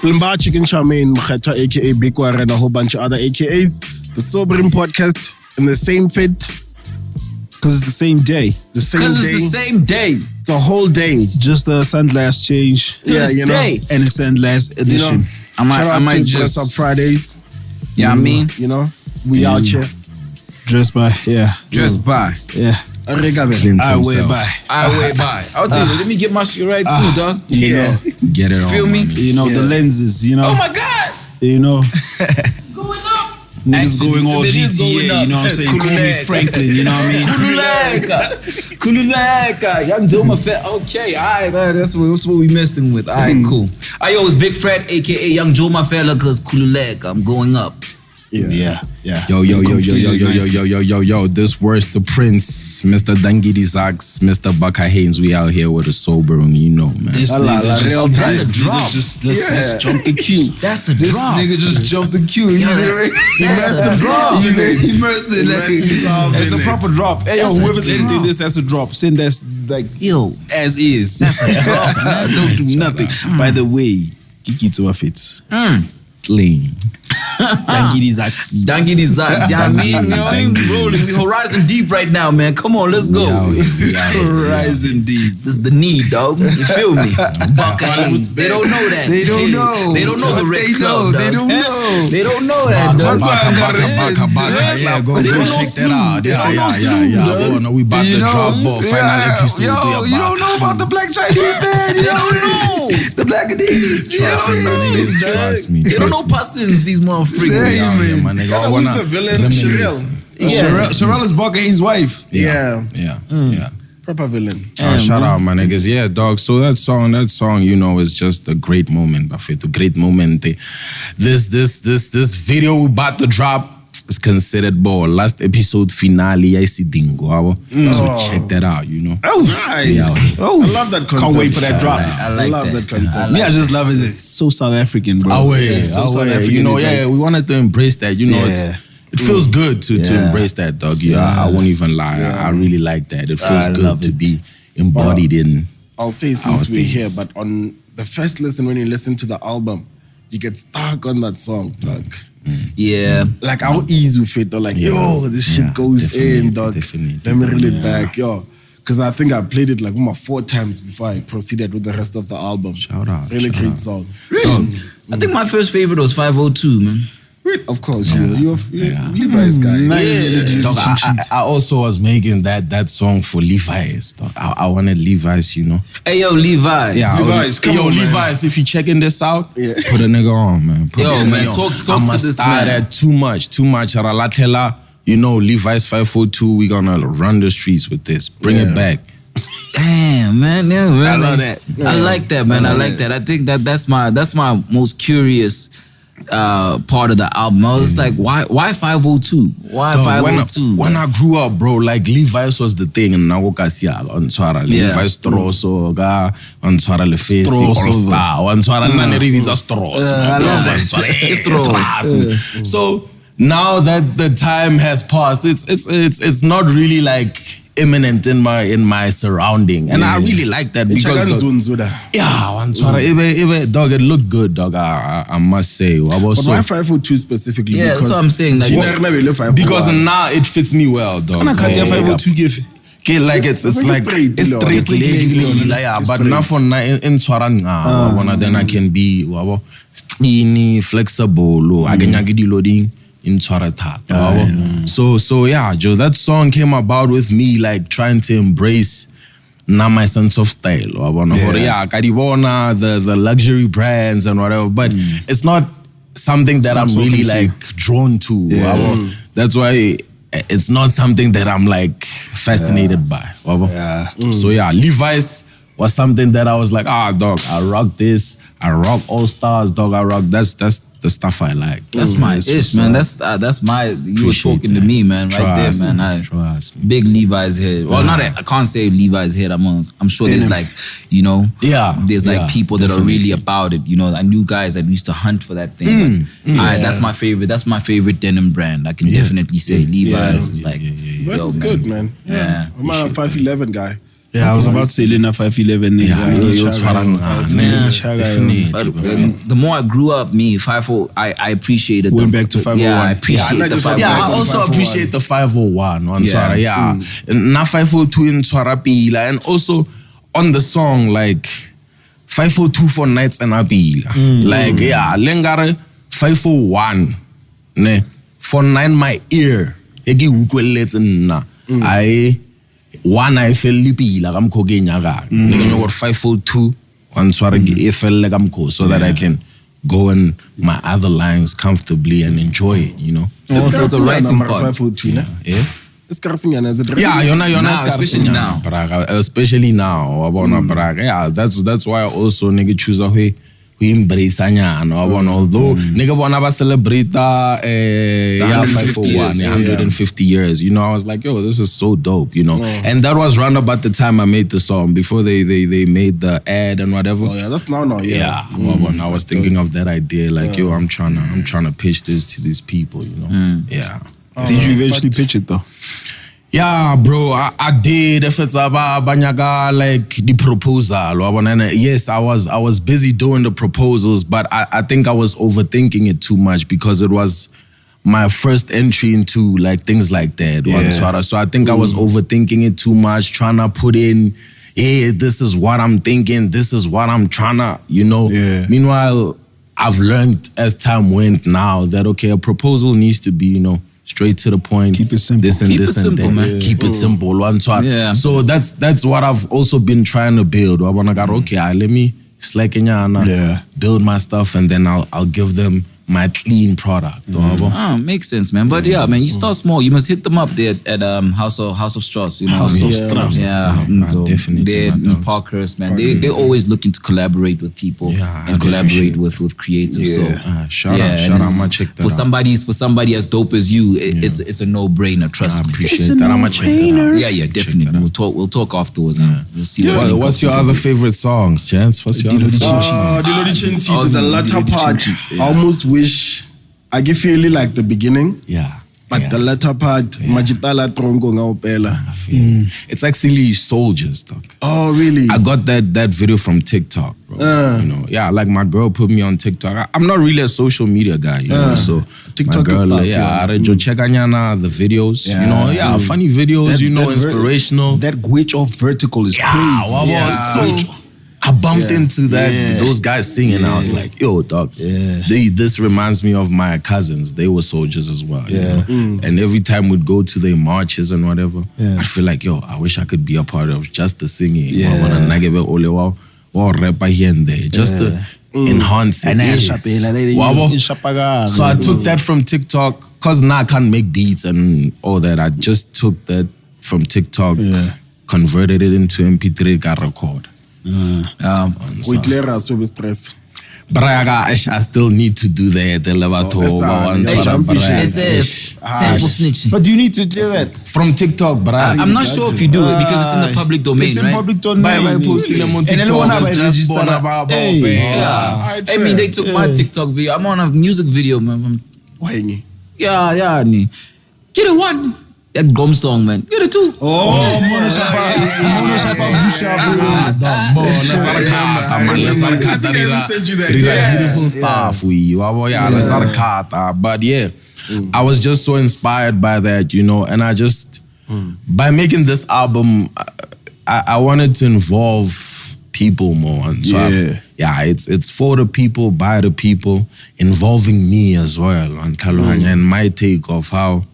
Limba Chicken Charmaine Mkheta, aka Big War, and a whole bunch of other AKAs. The Sobering Podcast in the same fit. Because it's the same day. It's the same day. It's a whole day. Just a sunglass change. Yeah, you know. Day. And a sunglass edition. You know, I might dress up Fridays. Yeah, I mean. You know, we out here. Dressed by, yeah. Dressed by. Yeah. I wear by. I'll tell you, let me get my shit right too, dog. Yeah. Get it on. Feel me? You know, the lenses, you know. Oh my God. You know. Going up. Niggas going all GTA, you know what I'm saying? Call me Franklin, you know what I mean? Kululeka. Young Joe Mafet. Okay, alright, that's what we messing with. Alright, cool. Yo, it's Big Fred, aka Young Joe Mafela, cause Kululeka. I'm going up. Yeah. Yo. This was the Prince, Mr. Dankie, zaks, Mr. Baka Haynes. We out here with the Sobering, you know, man. This That's a drop. Just jumped the queue. That's a This drop. nigga just jumped the queue. He messed the drop. He immersed it. It's a proper drop. Hey, yo, whoever's editing this, that's a drop. Send that like as is. That's a drop, man. Don't do nothing. By the way, Kitso fits. Clean. Dankie zaks. Dankie zaks. Yeah, I mean, I'm rolling. We horizon deep right now, man. Come on, let's go. Horizon deep. This is the need, dog. You feel me? Buckeyes. They don't know that. They don't know. They don't know the Red Club, dog. They don't know. They don't know that, dog. Baka. Yeah, go check that out. Yeah. No, we about to drop final episode. Yo, you don't know about the black Chinese, man. They don't know. The black Adidas. Trust me. They don't know persons, these motherfuckers. Yeah, my nigga. Who's the villain? Sherelle. Sherelle is Baka Haynes' wife. Yeah. Proper villain. Shout out, my niggas. Yeah, dog. So that song, you know, is just a great moment, Buffett. A great moment. This video we about to drop is considered last episode finale. I see Dingo. So check that out, you know. Oh, nice. I love that concept. Can't wait for that drop. I love that concept. I just love it. It's so South African, bro. South African. You know, we wanted to embrace that. You know, it feels good to embrace that, dog. I won't even lie. I really like that. It feels good to be embodied in. I'll say since we're here, but on the first listen, when you listen to the album, you get stuck on that song, dog. Yeah. Like how easy we fit, though. Like, yo, this shit goes in, dog. Definitely. Let me reel it back, yo. Because I think I played it like 4 times before I proceeded with the rest of the album. Shout out. Really great song. Really? I think my first favorite was 502, man. Of course, you're Levi's guy. I also was making that song for Levi's. Dog. I wanted Levi's, you know. Hey, yo, Levi's. Yeah, Levi's, come on, Levi's, if you're checking this out, put a nigga on, man. Talk to this man. That too much. Ralatela, you know, Levi's 502, we're gonna run the streets with this. Bring it back. Damn, man. Yeah, really. I love that. I like that, man. I like that. I think that's my most curious part of the album. I was like, why 502? Why 502? When I grew up, bro, like Levi's was the thing in Nagokasia on Twara. Levi's Stroso, on Twara Lefesi, on Twara Nanerivi's Stros. I love that. So now that the time has passed, it's not really like imminent in my surrounding, and I really like that because dog, it looked good, dog. I must say. But why 502 specifically? Yeah, that's what I'm saying. Like, because now it fits me well, dog. I can't 502 give. Okay, like it's straight, but now for in Swaranga, then I can be skinny, flexible, I can get loading. In Twarata. So yeah, Joe, that song came about with me like trying to embrace my sense of style. The luxury brands and whatever, but it's not something that I'm really like drawn to. That's why it's not something that I'm like fascinated by. So yeah, Levi's was something that I was like, dog, I rock this, I rock All Stars, dog, I rock that's the stuff I like. That's my ish, man. That's my. You were talking to me, man, right there, man. Big Levi's head. Well, I can't say Levi's head. I'm sure there's like, you know, there's like people that are really about it. You know, I knew guys that used to hunt for that thing. That's my favorite. That's my favorite denim brand. I can definitely say Levi's is like. This is good, man. Yeah. I'm a 5'11" guy. Yeah, I was about to say Lena 511. But the more I grew up, me 50, I appreciated. Went back to 501. Yeah, I appreciate the 501. Yeah, I also appreciate the 501. Yeah, na 502 in Tswarapila, and also on the song like 502 for nights and Abila. Like lengare 501 ne for 9 my ear. Egi utlweletse nna. I feel lipila kam khokenya ga. Ngenyo or 502 on Tswara e felle kam kho so that I can go in my other lines comfortably and enjoy it, you know. Also the writing part. 502, yeah. Yeah, especially now. Yeah, that's why I also nigga choose a way we embrace anyano. Although nigga wanna celebrate 150 years. You know, I was like, yo, this is so dope, you know. And that was round about the time I made the song before they made the ad and whatever. Oh yeah, that's now. Yeah. When I was thinking of that idea, like, yo, I'm trying to pitch this to these people, you know. Yeah. Did you eventually pitch it though? Yeah, bro, I did. If it's about banyaga, like the proposal, yes, I was busy doing the proposals, but I think I was overthinking it too much because it was my first entry into like things like that. Yeah. So I think I was overthinking it too much, trying to put in, hey, this is what I'm thinking, this is what I'm trying to, you know. Yeah. Meanwhile, I've learned as time went now that, okay, a proposal needs to be, you know, straight to the point. Keep it simple. This and this and that. Man. Keep it simple. Yeah. So that's what I've also been trying to build. I wanna go, okay, let me slacken build my stuff, and then I'll give them my clean product. Makes sense, man. But yeah, man, you start small. You must hit them up there at House of Straws. You know, House of Straws. Yeah, definitely. They're in Parkhurst, man. They're always looking to collaborate with people and collaborate with creatives. So shout out, my check that for somebody as dope as you, it's a no-brainer. Trust me. I appreciate that. I'm a check that out. Yeah, definitely. We'll talk afterwards. We'll see. What's your other favorite songs, Chance? What's your other to the latter part? Almost wish I give feeling like the beginning. Yeah. But the latter part, Majitala Trongo Ngaupela. It's actually Soldiers, dog. Oh, really? I got that video from TikTok, bro. You know, like my girl put me on TikTok. I'm not really a social media guy, you know. So TikTok my girl, stuff, check the videos, you know, funny videos, you know, inspirational. That glitch of vertical is crazy. So I bumped into those guys singing. I was like, yo, dog, this reminds me of my cousins. They were soldiers as well. You know? And every time we'd go to their marches and whatever, I feel like, yo, I wish I could be a part of just the singing. Or rapper here and there. Just to enhance it. So I took that from TikTok, because now I can't make beats and all that. I just took that from TikTok, converted it into MP3, got record. We clear us with stress. But I still need to do that. Sample snitching. But you need to do that from TikTok, but I'm not sure if you do it because it's in the public domain, it's in public domain. By posting them on TikTok, I mean, they took my TikTok video. I'm on a music video, man. Yeah. Get it one. That Gom song, man. Get it two. Beautiful stuff. But I was just so inspired by that, you know, and I just, by making this album, I wanted to involve people more. And so it's for the people, by the people, involving me as well, and my take of how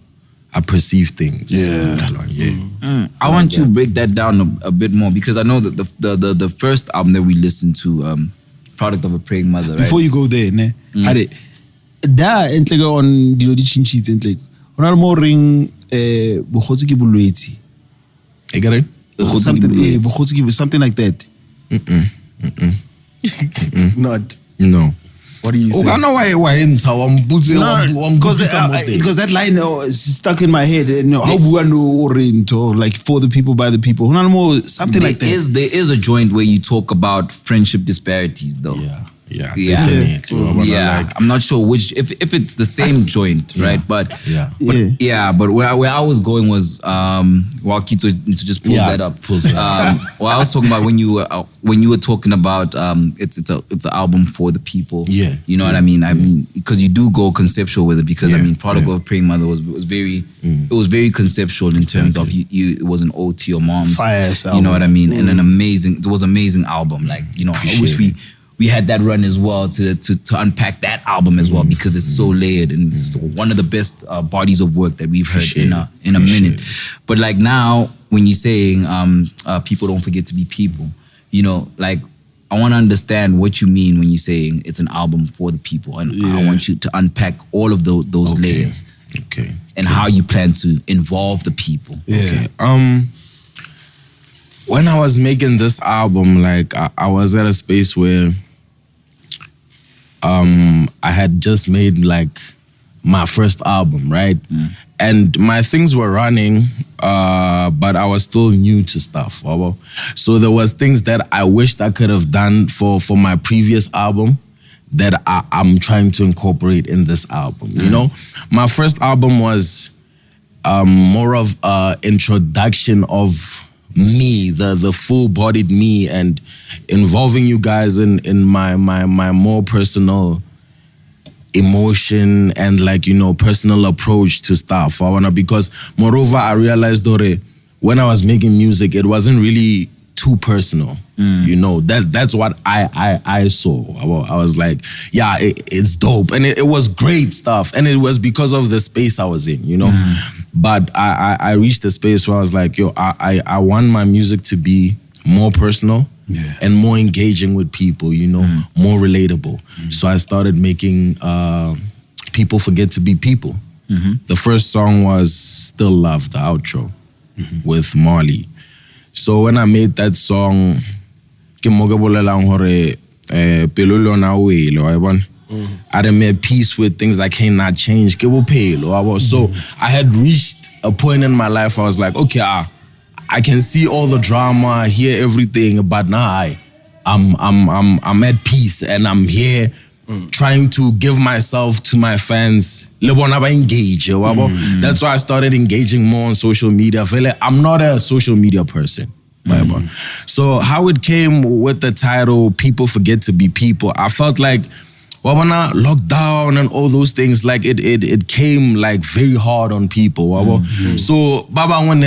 I perceive things. I want you to break that down a bit more, because I know that the first album that we listened to, Product of a Praying Mother, right? Before you go there, ne? Da entle on dilo di chinchis entle. Ona mo ring bogotsi ke bolwetsi. I get it? Something like that. Not. No. What do you say? Because that line is stuck in my head. How like for the people, by the people. Something like that. There is a joint where you talk about friendship disparities, though. Yeah, definitely. Yeah, I'm not sure which if it's the same joint, right? But where I was going was while Kitso just pulls that up. Well, I was talking about when you were talking about it's an album for the people. Yeah, you know what I mean. I mean, because you do go conceptual with it. Because I mean, Prodigal of Praying Mother was very it was very conceptual in terms of you. It was an ode to your mom's. Fire you know what I mean, and it was amazing album. Like I wish we had that run as well to unpack that album as well, because it's so layered and it's one of the best bodies of work that we've heard in a minute. But like now, when you're saying people don't forget to be people, like I want to understand what you mean when you're saying it's an album for the people, and I want you to unpack all of those layers, and how you plan to involve the people. When I was making this album, like I was at a space where I had just made like my first album, right? And my things were running, but I was still new to stuff. So there was things that I wished I could have done for my previous album that I'm trying to incorporate in this album. My first album was more of an introduction of me, the full-bodied me, and involving you guys in my more personal emotion and personal approach to stuff. Because moreover, I realized when I was making music, it wasn't really too personal. That's what I saw. I was like, yeah, it's dope, and it was great stuff, and it was because of the space I was in, But I reached a space where I was like, I want my music to be more personal and more engaging with people, more relatable. So I started making People Forget to Be People. The first song was Still Love, the outro, with Marley. So when I made that song, I done made peace with things I cannot change. So I had reached a point in my life I was like, okay, I can see all the drama, hear everything, but now I'm at peace, and I'm here trying to give myself to my fans. Engage. That's why I started engaging more on social media. I'm not a social media person. So how it came with the title People Forget to Be People, I felt like lockdown and all those things, like it came like very hard on people. So baba when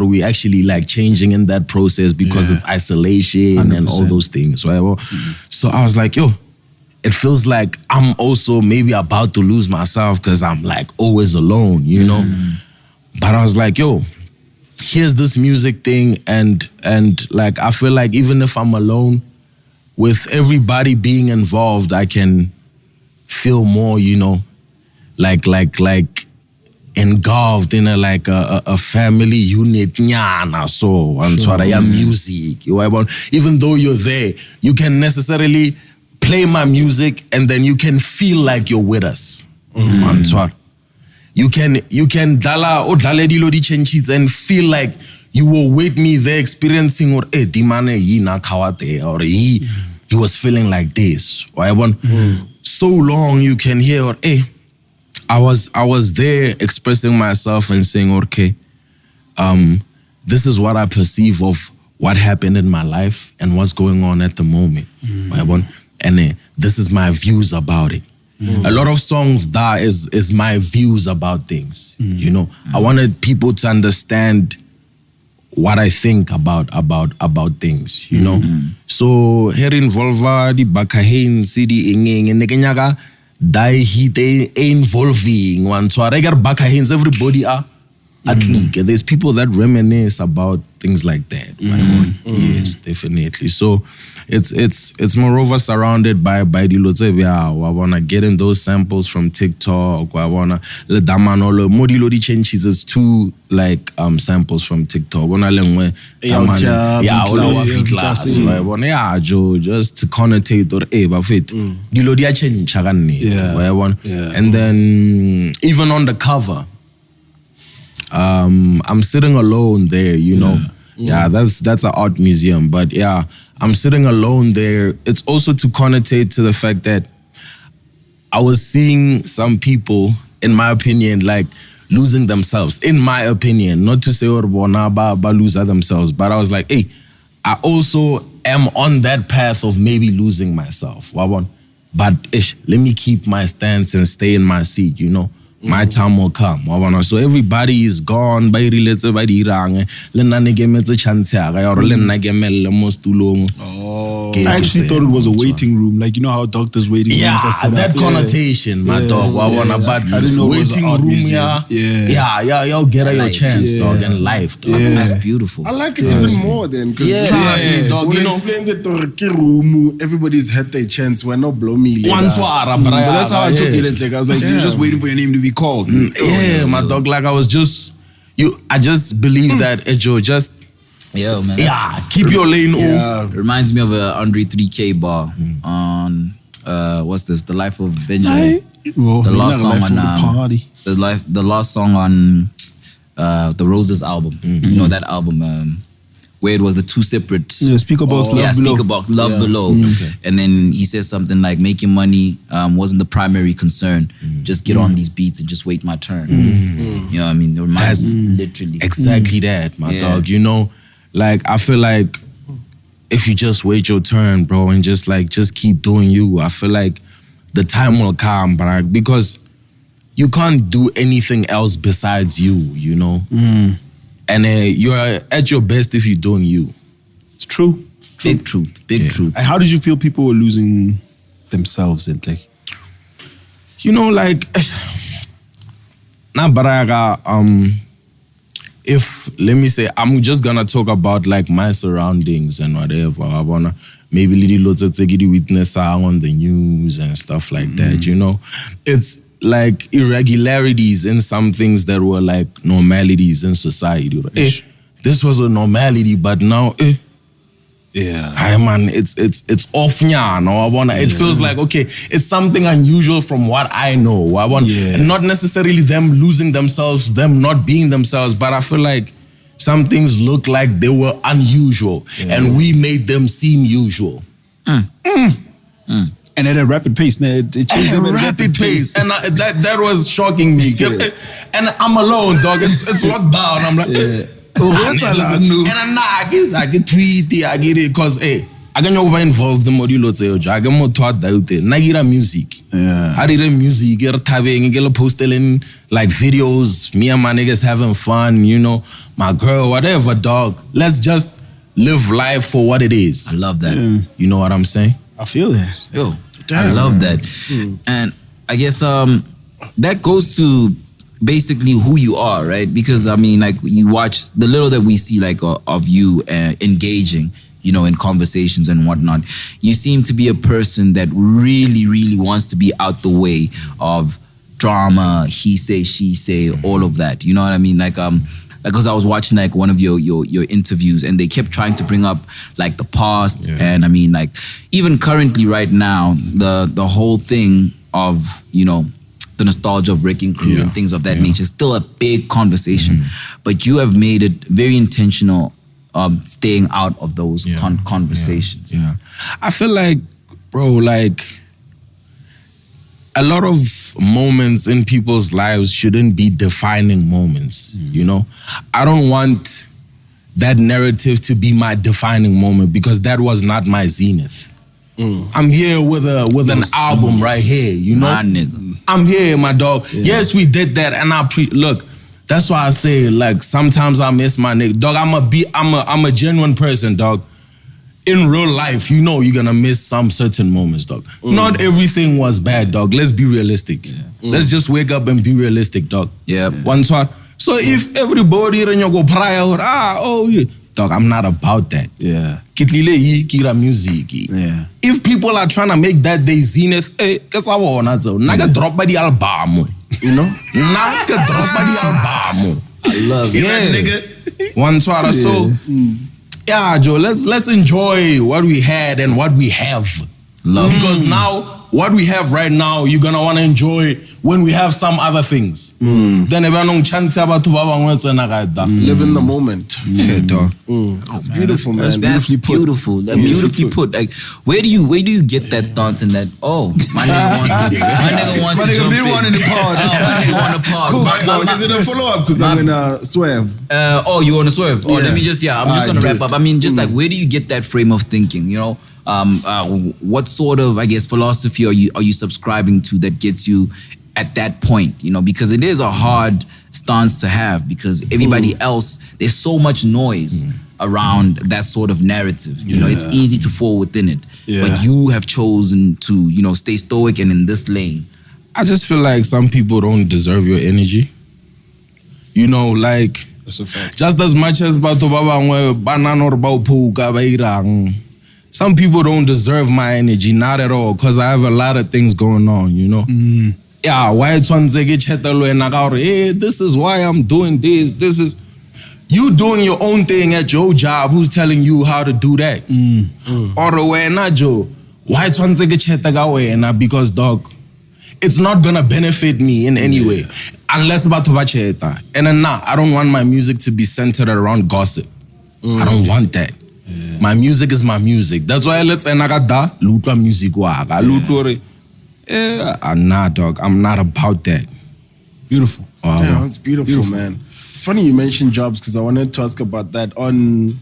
we actually like changing in that process because it's isolation 100%. And all those things. So I was like, it feels like I'm also maybe about to lose myself because I'm like always alone, But I was like, here's this music thing, and like I feel like even if I'm alone, with everybody being involved, I can feel more, like engulfed in a family unit. So music. Even though you're there, you can necessarily play my music and then you can feel like you're with us. You can dala or dale dilo di chenchits and feel like you were with me there experiencing or dimane yi na kawate or he was feeling like this. So long you can hear or I was there expressing myself and saying, okay, this is what I perceive of what happened in my life and what's going on at the moment. And this is my views about it. A lot of songs that is my views about things. I wanted people to understand what I think about things, So here involve the bakahin CD inging and nekenyaga die hite involving one so I got bakahins everybody are at least there's people that reminisce about things like that. Yes, definitely. So it's moreover surrounded by the lotsebia. I wanna get in those samples from TikTok. I wanna le damanolo modilo di changes is two like samples from TikTok. Wanna lengwe just to connotate or bafit dilo dia change and then even on the cover I'm sitting alone there, Yeah, that's an art museum. But yeah, I'm sitting alone there. It's also to connotate to the fact that I was seeing some people, in my opinion, like losing themselves. In my opinion, not to say ba lose themselves, but I was like, hey, I also am on that path of maybe losing myself. But let me keep my stance and stay in my seat, you know. My time will come. So everybody is gone. Oh. I actually thought it was a waiting room, like you know how doctors' waiting rooms are set that up. connotation, my dog. But I didn't know waiting it was room, y'all get your chance, dog, in life. Dog. That's beautiful. I like it even more then. Trust me, dog. When You it know, explains it to room, everybody's had their chance. We're not blow me. But that's how I took it. It's like I was like, you're just waiting for your name to be called. My dog. Like I was just, I just believe that Ejo just. Yeah, man. Keep your lane open. It reminds me of a Andre 3K bar on what's this? The Life of Benjamin. The last song on party. The last song on the Roses album. You know that album where it was the two separate. Speak About Love Below. Speak About Love Below. And then he says something like making money wasn't the primary concern. Just get on these beats and just wait my turn. You know what I mean? It reminds literally Exactly that, my dog. You know. Like, I feel like if you just wait your turn, bro, and just keep doing you, I feel like the time will come, bro, because you can't do anything else besides you, you know? And you're at your best if you're doing you. It's true. Big truth. And how did you feel people were losing themselves in like? You know, like, if, let me say, I'm just gonna talk about like my surroundings and whatever. I wanna maybe little witness on the news and stuff like that, you know? It's like irregularities in some things that were like normalities in society. Right? This was a normality, but now, Hi man, it's off now. It feels like, okay, it's something unusual from what I know. And not necessarily them losing themselves, them not being themselves, but I feel like some things look like they were unusual and we made them seem usual. And at a rapid pace. It changed them at a rapid pace. And that was shocking me. And I'm alone, dog. It's locked down. I'm like, and I get tweet, I get it, because I can never involve the module I get more taught that Nagira music. I did music, get tabbing, get posting like videos, me and my niggas having fun, you know, my girl, whatever, dog. Let's just live life for what it is. I love that. You know what I'm saying? I feel that. I love that. And I guess that goes to basically who you are, right? Because I mean, like you watch the little that we see, like of you engaging, you know, in conversations and whatnot. You seem to be a person that really, really wants to be out the way of drama, he say, she say, all of that. You know what I mean? Like because I was watching like one of your interviews and they kept trying to bring up like the past and I mean like even currently right now the whole thing of, you know, the nostalgia of Wrecking Crew and things of that nature is still a big conversation. But you have made it very intentional staying out of those conversations. I feel like, bro, like a lot of moments in people's lives shouldn't be defining moments, you know? I don't want that narrative to be my defining moment because that was not my zenith. I'm here with an album right here, you know? My nigga. I'm here, my dog. Yes, we did that, and look. That's why I say, like, sometimes I miss my nigga. Dog, I'm a genuine person, dog. In real life, you know, you're gonna miss some certain moments, dog. Not everything was bad, dog. Let's be realistic. Let's just wake up and be realistic, dog. One shot. So if everybody in your go prior, dog, I'm not about that. Kira music. If people are trying to make that day zenith, cause I wanna so naga drop by the album, you know? Naga drop by the album. I love it. Nigga. One swara. So Joe, let's enjoy what we had and what we have. Love. Because now what we have right now, you're gonna want to enjoy when we have some other things. Then chance live in the moment. Yeah, dog. That's beautiful, man. That's beautiful. That's beautifully put. Like, where do you get that stance and that? Oh, my nigga wants to. My nigga wants to jump in. My nigga want to pod. Cool. Is it a follow up? Because I'm gonna swerve. You want to swerve? Oh, let me just. I'm just gonna wrap up. I mean, just like, where do you get that frame of thinking? You know. What sort of, I guess, philosophy are you subscribing to that gets you at that point? You know, because it is a hard stance to have, because everybody else, there's so much noise around that sort of narrative. You know, it's easy to fall within it, but you have chosen to, you know, stay stoic and in this lane. I just feel like some people don't deserve your energy. You know, like, that's a fact. Just as much as some people don't deserve my energy, not at all, because I have a lot of things going on, you know? Yeah, why it's one hey, this is why I'm doing this. This is you doing your own thing at your job. Who's telling you how to do that? Or when not Joe, why it's one because dog, it's not gonna benefit me in any way unless about to and then I don't want my music to be centered around gossip. I don't want that. Yeah. My music is my music. That's why let's say nagada lutwa music waka. Nah, dog. I'm not about that. Beautiful. Wow. Damn, that's beautiful, man. It's funny you mentioned jobs, because I wanted to ask about that on.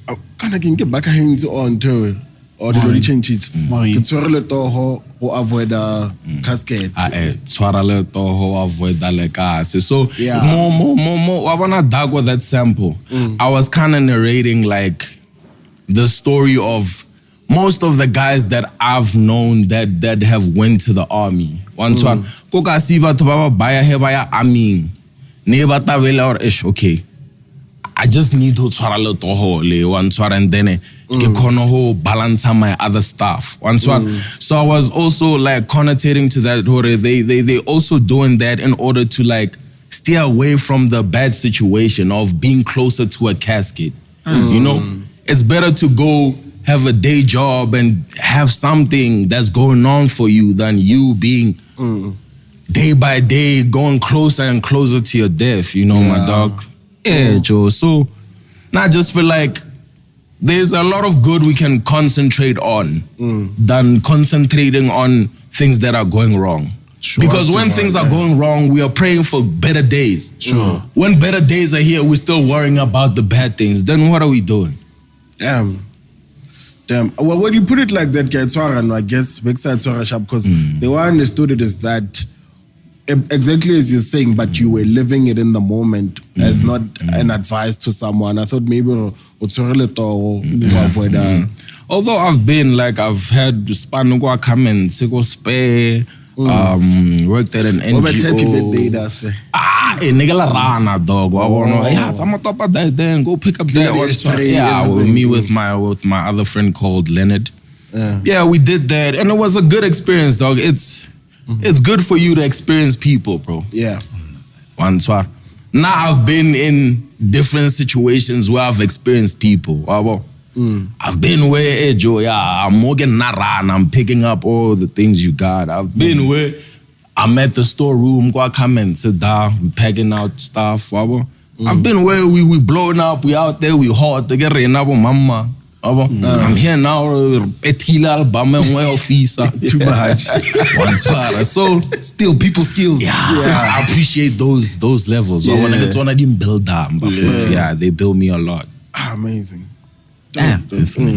I kind of can get back on to or the change it. Kitso toho or avoid a cascade. Tshwarale toho avoid lekase. So more. I wanna dig with that sample. I was kind of narrating like the story of most of the guys that I've known that have went to the army. One koka siba to baba baya hebaya army. Neba tabela or ish okay. I just need to tshwarale toho le one and then ke balance my other stuff. So I was also like connotating to that. They also doing that in order to like steer away from the bad situation of being closer to a casket. You know, it's better to go have a day job and have something that's going on for you than you being day by day going closer and closer to your death. You know, my dog. Yeah, Joe. So I just feel like there's a lot of good we can concentrate on than concentrating on things that are going wrong. Sure. Because when things are going wrong, we are praying for better days. Sure. When better days are here, we're still worrying about the bad things. Then what are we doing? Damn. Well, when you put it like that, I guess, because the way I understood it is that exactly as you're saying, but you were living it in the moment as not an advice to someone. I thought maybe although I've had Spanugua come and go spare, worked at an NGO. Nigga la rana dog. I'm on top of that. Then go pick up that one. Yeah, with me with my other friend called Leonard. Yeah, we did that, and it was a good experience, dog. It's good for you to experience people, bro. Yeah. Now I've been in different situations where I've experienced people. I've been where I'm walking narana, I'm picking up all the things you got. I've been where I'm at the storeroom, go come and sit down, we packing out stuff. I've been where we blowing up, we out there, we hot, they get rain up on mama. I'm here now, too much. So still people skills. I appreciate those levels. I want to get on, I didn't build them, but they built me a lot. Amazing. Damn.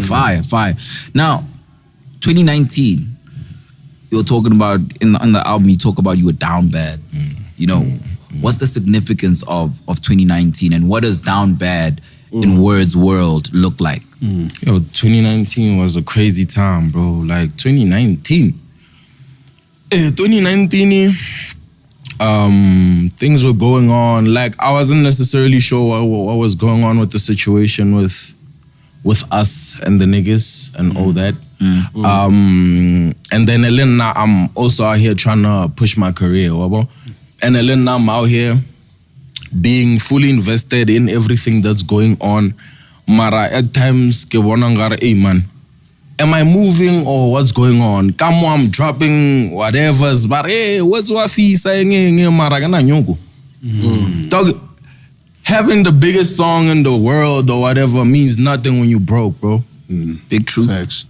Fire. Now, 2019, you were talking about in the album, you talk about you were down bad. You know, what's the significance of 2019, and what does down bad in Wordz world look like? 2019 was a crazy time, bro. Like 2019, things were going on. Like I wasn't necessarily sure what was going on with the situation with us and the niggas and all that. And then Elena, I'm also out here trying to push my career. And Elena, I'm out here being fully invested in everything that's going on. Mara, at times, ke bona ngare, hey man, am I moving or what's going on? Come on, I'm dropping whatever's, but hey, what's wafi saying? Dog, having the biggest song in the world or whatever means nothing when you broke, bro. Big truth. Facts.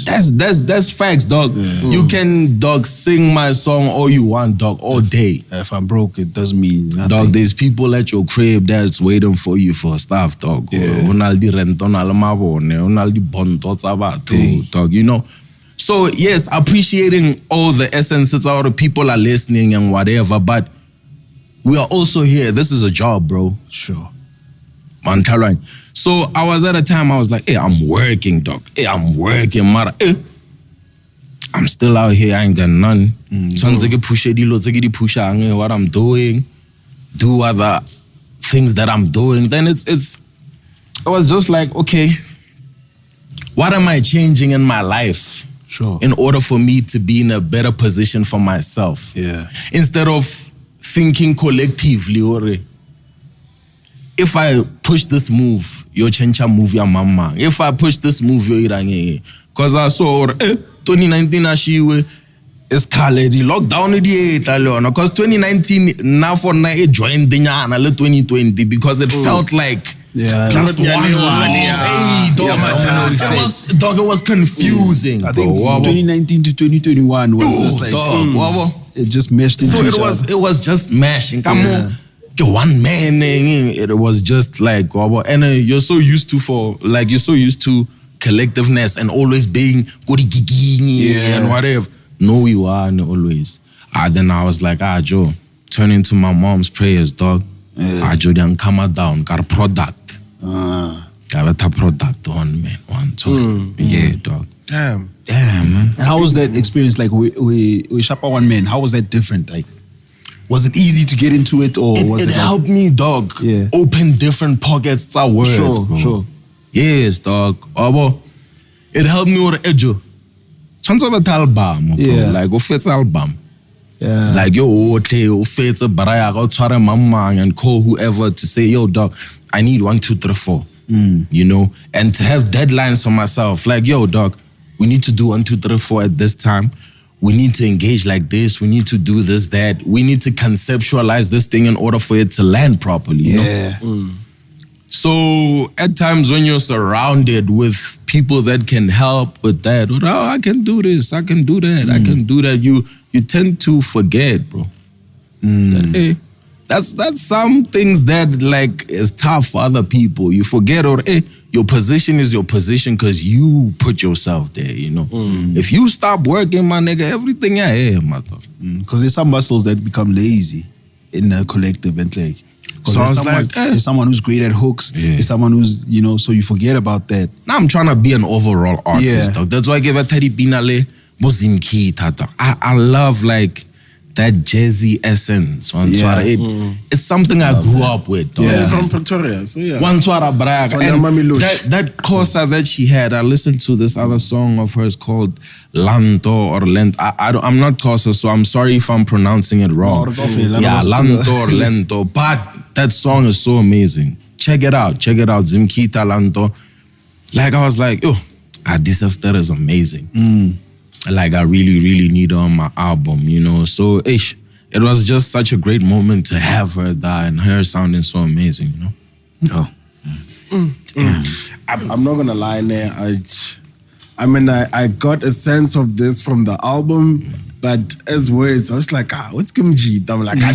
That's facts, dog. Yeah. You can, dog, sing my song all you want, dog, all day. If I'm broke, it doesn't mean nothing. Dog, there's people at your crib that's waiting for you for stuff, dog. Dog, you know. So yes, appreciating all the essences, all the people are listening and whatever, but we are also here. This is a job, bro. Sure. Man, Caroline. So I was at a time I was like, hey, I'm working, dog. Hey, I'm working, mara. Hey, I'm still out here. I ain't got none. What I'm doing, do other things that I'm doing. Then it was just like, okay, what am I changing in my life? Sure. In order for me to be in a better position for myself. Yeah. Instead of thinking collectively, or if I push this move, you'll change a move your mama. If I push this move, you're irange. Because I saw 2019 is called the lockdown because 2019 now for now it joined the 2020 because it felt like just one. It was confusing. I think 2019 to 2021 was just like it just meshed into each other. It was just mashing. Come on. One man, it was just like, and you're so used to collectiveness and always being and whatever. No, you are always. Then I was like, Joe, turn into my mom's prayers, dog. Joe, then come down, got a product. Got a product on, man, one time. Yeah, dog. Damn, man. And how was that experience? Like, we Shapa One Man, how was that different? Like, was it easy to get into it, or was it helped me, dog? Yeah. Open different pockets of words. Sure. Yes, dog. It helped me with Ejo. Chance of a album, like fit album. Yeah. Like yo, fit a baraya, go try mama and call whoever to say, yo, dog, I need 1, 2, 3, 4. You know, and to have deadlines for myself, like yo, dog, we need to do 1, 2, 3, 4 at this time. We need to engage like this. We need to do this, that. We need to conceptualize this thing in order for it to land properly. You know? So at times when you're surrounded with people that can help with that, I can do this, I can do that, I can do that. You tend to forget, bro. That, hey, that's some things that like is tough for other people. You forget, your position is your position because you put yourself there, you know. If you stop working, my nigga, everything because there's some muscles that become lazy in the collective and like. Because there's someone who's great at hooks. There's someone who's, you know, so you forget about that. Now I'm trying to be an overall artist, dog. That's why I gave a Teddy Binale Muslim Kita, dog. I love like that jazzy essence. It's something I grew up with, dog. Yeah, from Pretoria, so yeah. And that Kosa that she had, I listened to this other song of hers called Lanto or Lento. I'm not Kosa, so I'm sorry if I'm pronouncing it wrong. Lanto or Lento. But that song is so amazing. Check it out. Zimkita Lanto. Like I was like, this sister is amazing. Like I really, really need her on my album, you know. So it was just such a great moment to have her there and her sounding so amazing, you know. I'm not gonna lie, there. I got a sense of this from the album, but as words, I was like, what's Kimji? I'm like, I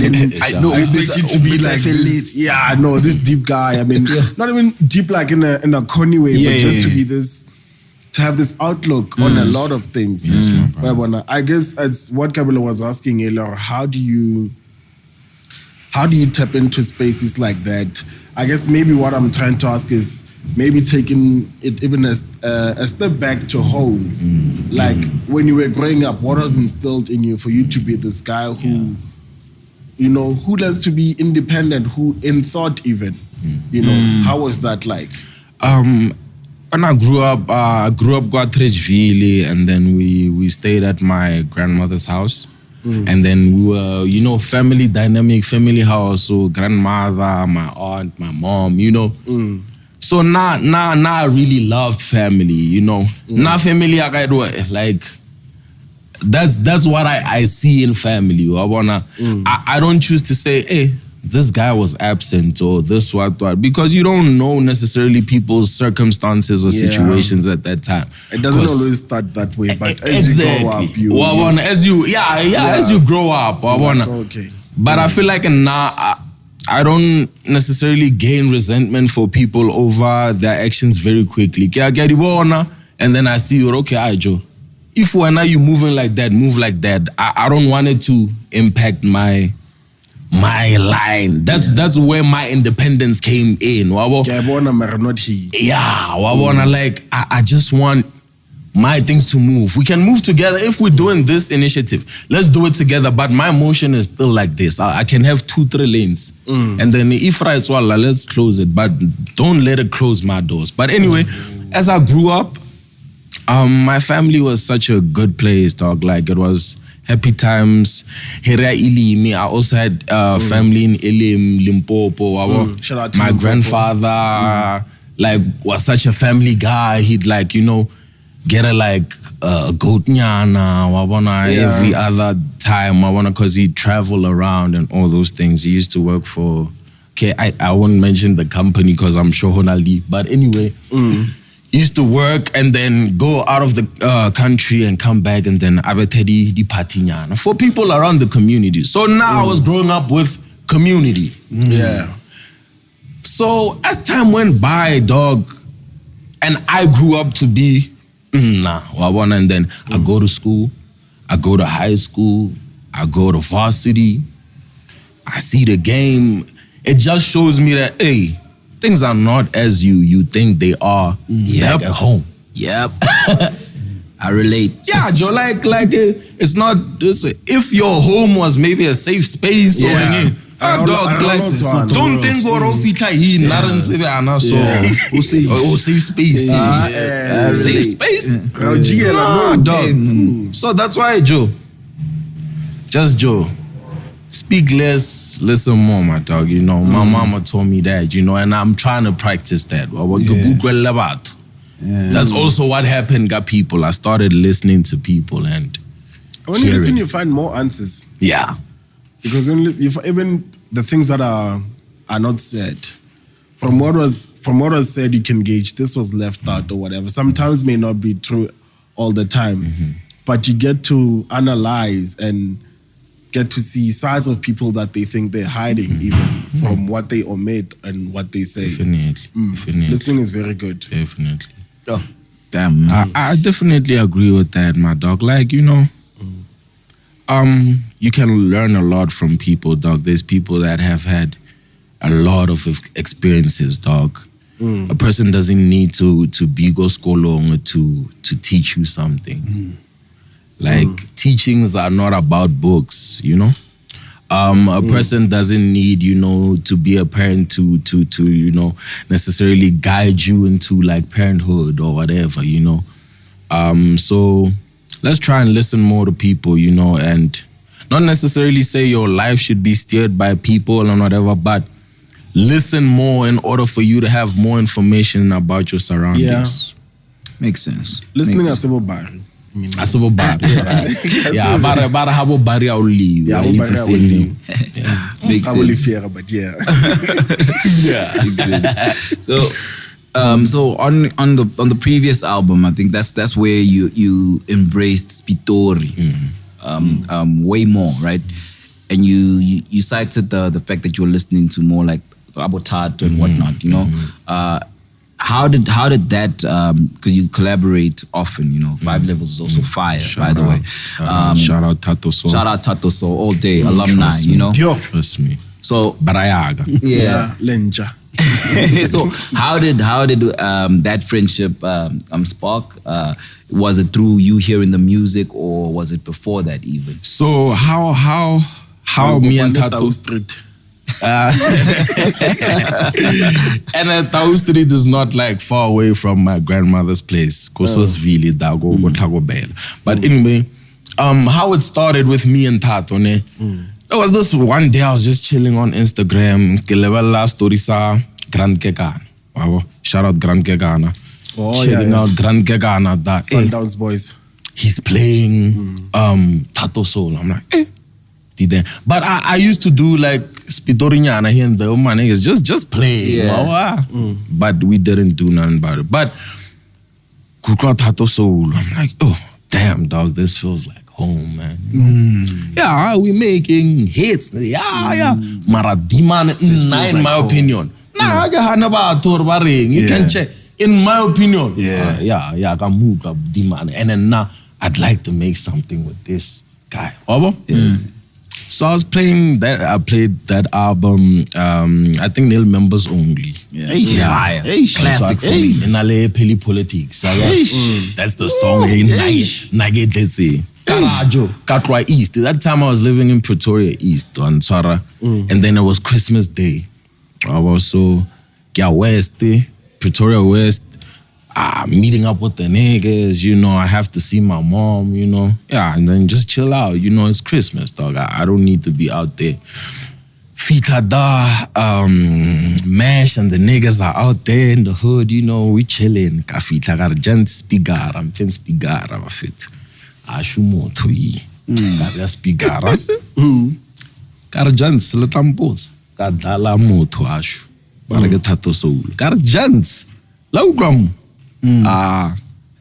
know expect you to be like this. Yeah, I know this deep guy. I mean, not even deep like in a corny way, but just to be this. To have this outlook on a lot of things. I guess it's what Kabila was asking earlier. How do you tap into spaces like that? I guess maybe what I'm trying to ask is maybe taking it even a step back to home. Like when you were growing up, what was instilled in you for you to be this guy who, you know, who learns to be independent, who in thought even, you know, how was that like? When I grew up Guatridgeville, and then we stayed at my grandmother's house. And then we were, you know, family dynamic, family house. So grandmother, my aunt, my mom, you know. So now I really loved family, you know. Now family, like, that's what I see in family. I don't choose to say, hey, this guy was absent or this what, because you don't know necessarily people's circumstances or situations at that time. It doesn't always start that way, but as you grow up, as you grow up, okay. But I feel like now I don't necessarily gain resentment for people over their actions very quickly. And then I see, okay, Joe, if when are you moving like that, move like that. I don't want it to impact my line. That's where my independence came in. Not like I just want my things to move. We can move together. If we're doing this initiative, let's do it together. But my motion is still like this. I can have 2-3 lanes. And then if it's let's close it. But don't let it close my doors. But anyway, as I grew up, my family was such a good place, dog. Like, it was happy times. I also had family in Ilim, Limpopo. Shout out to my Limpopo. grandfather like was such a family guy. He'd like, you know, get a goat nyana every other time because he'd travel around and all those things. He used to work for, I won't mention the company because I'm sure Honaldi, but anyway, he used to work and then go out of the country and come back and then abetedi di party nyana for people around the community. So now I was growing up with community. Yeah. So as time went by, dog, and I grew up to be and then I go to school, I go to high school, I go to varsity, I see the game. It just shows me that, hey, things are not as you think they are back at home. Yep. I relate. Yeah, Joe, it's not, if your home was maybe a safe space or anything, don't think or fita he naran so safe space. Safe space. Dog. So that's why, Joe. Just Joe. Speak less, listen more, my dog. You know, my mama told me that, you know, and I'm trying to practice that. That's also what happened, got people. I started listening to people and when you listen, you find more answers. Yeah. Because even the things that are not said, from what was said, you can gauge this was left out or whatever. Sometimes may not be true all the time, but you get to analyze and get to see sides of people that they think they're hiding, even from what they omit and what they say. Definitely. Listening is very good. Definitely. Oh, damn. I definitely agree with that, my dog. Like, you know, you can learn a lot from people, dog. There's people that have had a lot of experiences, dog. A person doesn't need to be go skolong to teach you something. Teachings are not about books, you know. A person doesn't need, you know, to be a parent to you know, necessarily guide you into like parenthood or whatever, you know. So let's try and listen more to people, you know, and not necessarily say your life should be steered by people or whatever, but listen more in order for you to have more information about your surroundings. Yeah. Makes sense. Listening as bari. Makes sense. But yeah. Makes sense. So on the previous album, I think that's where you embraced spitori way more, right? And you cited the fact that you're listening to more like Abotat and whatnot, you know. How did that? Because you collaborate often, you know. 5 Levels is also fire, by the way. Shout out Tato So. Shout out Tato So all day, alumni, you know. Trust me. So Barayaga. Yeah, Lenja. So how did that friendship spark? Was it through you hearing the music, or was it before that even? So how me and Tato Street. And Tau Street is not like far away from my grandmother's place. Kososvili, Dago, Tago. But anyway, how it started with me and Tato, there was this one day I was just chilling on Instagram. Story sa Grand Kekan. Wow. Shout out Grand Gegana. Checking out Grand Gegana. That Sundowns boys. He's playing Tato Soul. I'm like, But I used to do like spitori nyana here and there. My niggas just play. But we didn't do nothing about it. But Kukla Tato Soul. I'm like, oh, damn, dog, this feels like home, man. Yeah, we making hits. Yeah. Mara diman in my opinion. You can check. In my opinion. Yeah, diman. And then now I'd like to make something with this guy. So I was playing that. I played that album. I think they'll members only. Fire. Classic for me. Inale Peli Politics. That's the song. Nage Tetsi. Karajo. Katwa East. That time I was living in Pretoria East on Tsara. And then it was Christmas Day. I was so West, Pretoria West. Meeting up with the niggas, I have to see my mom, and then just chill out, it's Christmas, dog. I don't need to be out there. Fita da, Mash and the niggas are out there in the hood, we chilling. Kafita garjant spigara, mten spigara, mafit. Ashumo tui. Kaya spigara. Garjant, sletampos. Kadala moto ashu. Baragatato soul. Garjant. Laugam.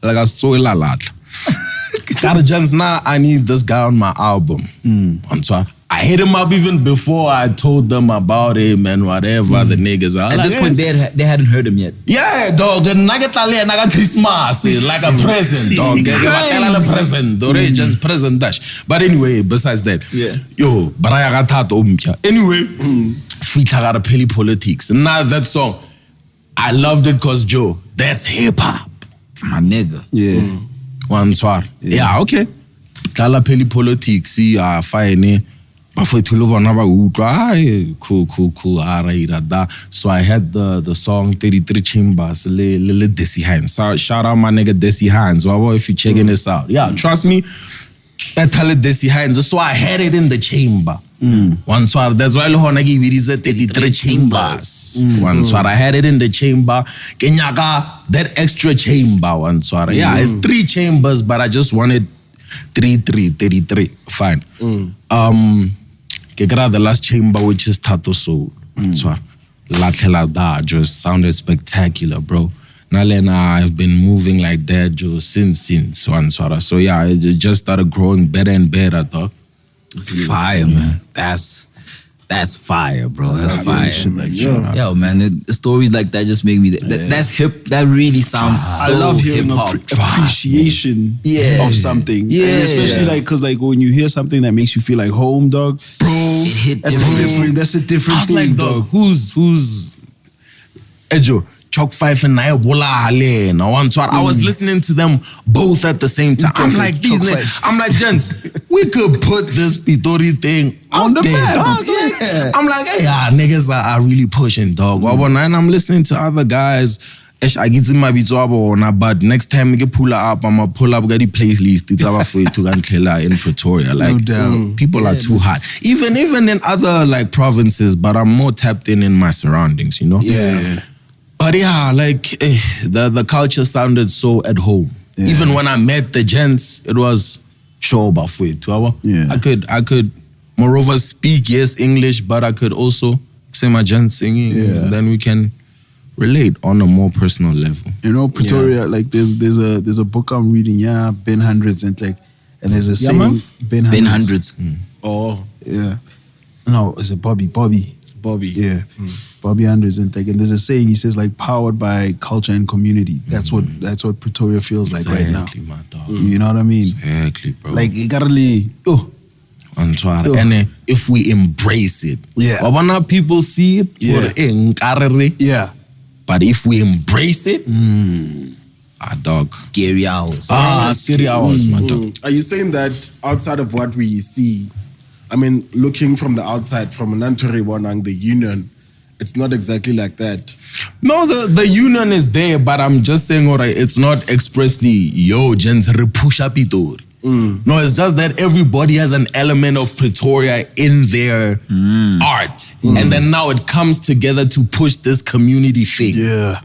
Like I saw a lot. Carajans, now I need this guy on my album. So I hit him up even before I told them about him and whatever the niggas are. At this point, they hadn't heard him yet. Yeah, dog. Naga Christmas like a present, dog. Present. Just present dash. But anyway, besides that, yo, Baraya Gatato. Anyway, Fita got a Peli Politics. And now that song, I loved it because Joe, that's hip hop. My nigga. Yeah. One swar. Yeah, okay. Tala Peli Politics, see, fine. Cool. So I had the song 33 Chimbas, Lil Desi Hands. So shout out my nigga Desi Hands. If you're checking this out. Yeah, trust me. Tala Desi Hands. So I had it in the chamber. One swar. That's why Lohonagi is 33 chambers. One swar. I had it in the chamber. Kenyaga, that extra chamber. One swar. Yeah, it's 3 chambers, but I just wanted 33. Fine. The last chamber, which is Tato Soul. Swar. Latela da just sounded spectacular, bro. Nalena, I've been moving like that just since one swara. So yeah, it just started growing better and better, dog. It's fire, man. That's fire, bro. That's fire. Yo, man, the stories like that just make me. That's hip. That really sounds. I love hearing appreciation of something. Yeah, and especially because when you hear something that makes you feel like home, dog. Bro, that's a different thing, like, dog. Who's Ejo? Chalk 5 and I was listening to them both at the same time. I'm like, gents, we could put this Pitori thing on the map. Dog. Yeah. I'm like, hey, niggas are really pushing, dog. And I'm listening to other guys. I get in my but next time we get pull up, I'm gonna pull up the playlist. It's our way to Gankela in Pretoria. Like, no doubt. People are too hot. Even in other like provinces, but I'm more tapped in my surroundings, Yeah. But yeah, like the culture sounded so at home. Yeah. Even when I met the gents, it was show about food. Yeah. I could moreover speak English, but I could also say my gents singing. Yeah. And then we can relate on a more personal level. Pretoria, like there's a book I'm reading, Ben Hundreds and there's a saying, Ben Hundreds. Oh, yeah. No, it's a Bobby. Yeah. Bobby Hundreds and there's a saying, he says powered by culture and community. That's what Pretoria feels like right now. My dog. You know what I mean? Exactly, bro. You gotta really and if we embrace it. Yeah. But when people see it, yeah. But if we embrace it, dog. Scary hours. Scary hours, my dog. Are you saying that outside of what we see, I mean, looking from the outside, from Nantori Wanang, the union, it's not exactly like that. No, the union is there, but I'm just saying, all right, it's not expressly, yo, gents, repusha Pitori. No, it's just that everybody has an element of Pretoria in their art. And then now it comes together to push this community thing. Yeah.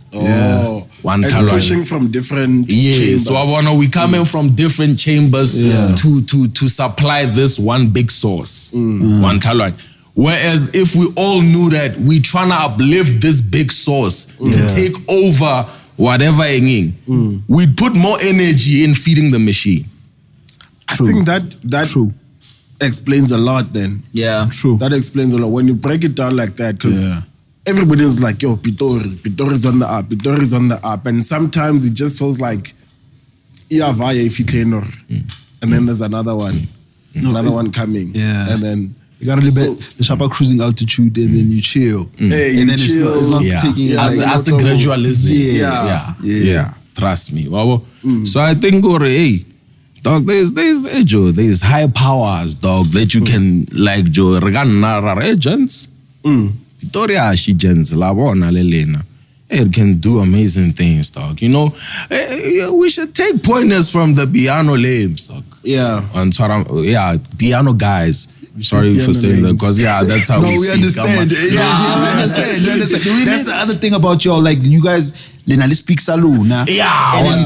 One it's color. pushing from different chambers. So we come in from different chambers to supply this one big source. One color. Whereas if we all knew that we trying to uplift this big source to take over whatever we'd put more energy in feeding the machine. I think that True. explains a lot then. Yeah. True. That explains a lot. When you break it down like that, because everybody's like, yo, Pitori's on the up, Pitori's on the up. And sometimes it just feels like, via if you tenor. And then there's another one. Another one coming. Yeah. And then you got a little bit the sharper cruising altitude and then you chill. Hey, and then chill. it's not taking it As the gradualism. Yeah. Trust me. So I think, dog, there's high powers, dog, that you can like Joe Reganara agents. Pretoria she gents la bona lelena. It can do amazing things, dog. You know, we should take pointers from the piano lames, dog. Yeah. Piano guys. Sorry for saying that, because that's how we speak. Understand. We understand. That's the other thing about y'all, like you guys, Lenali speak Salu, nah? Yeah. And then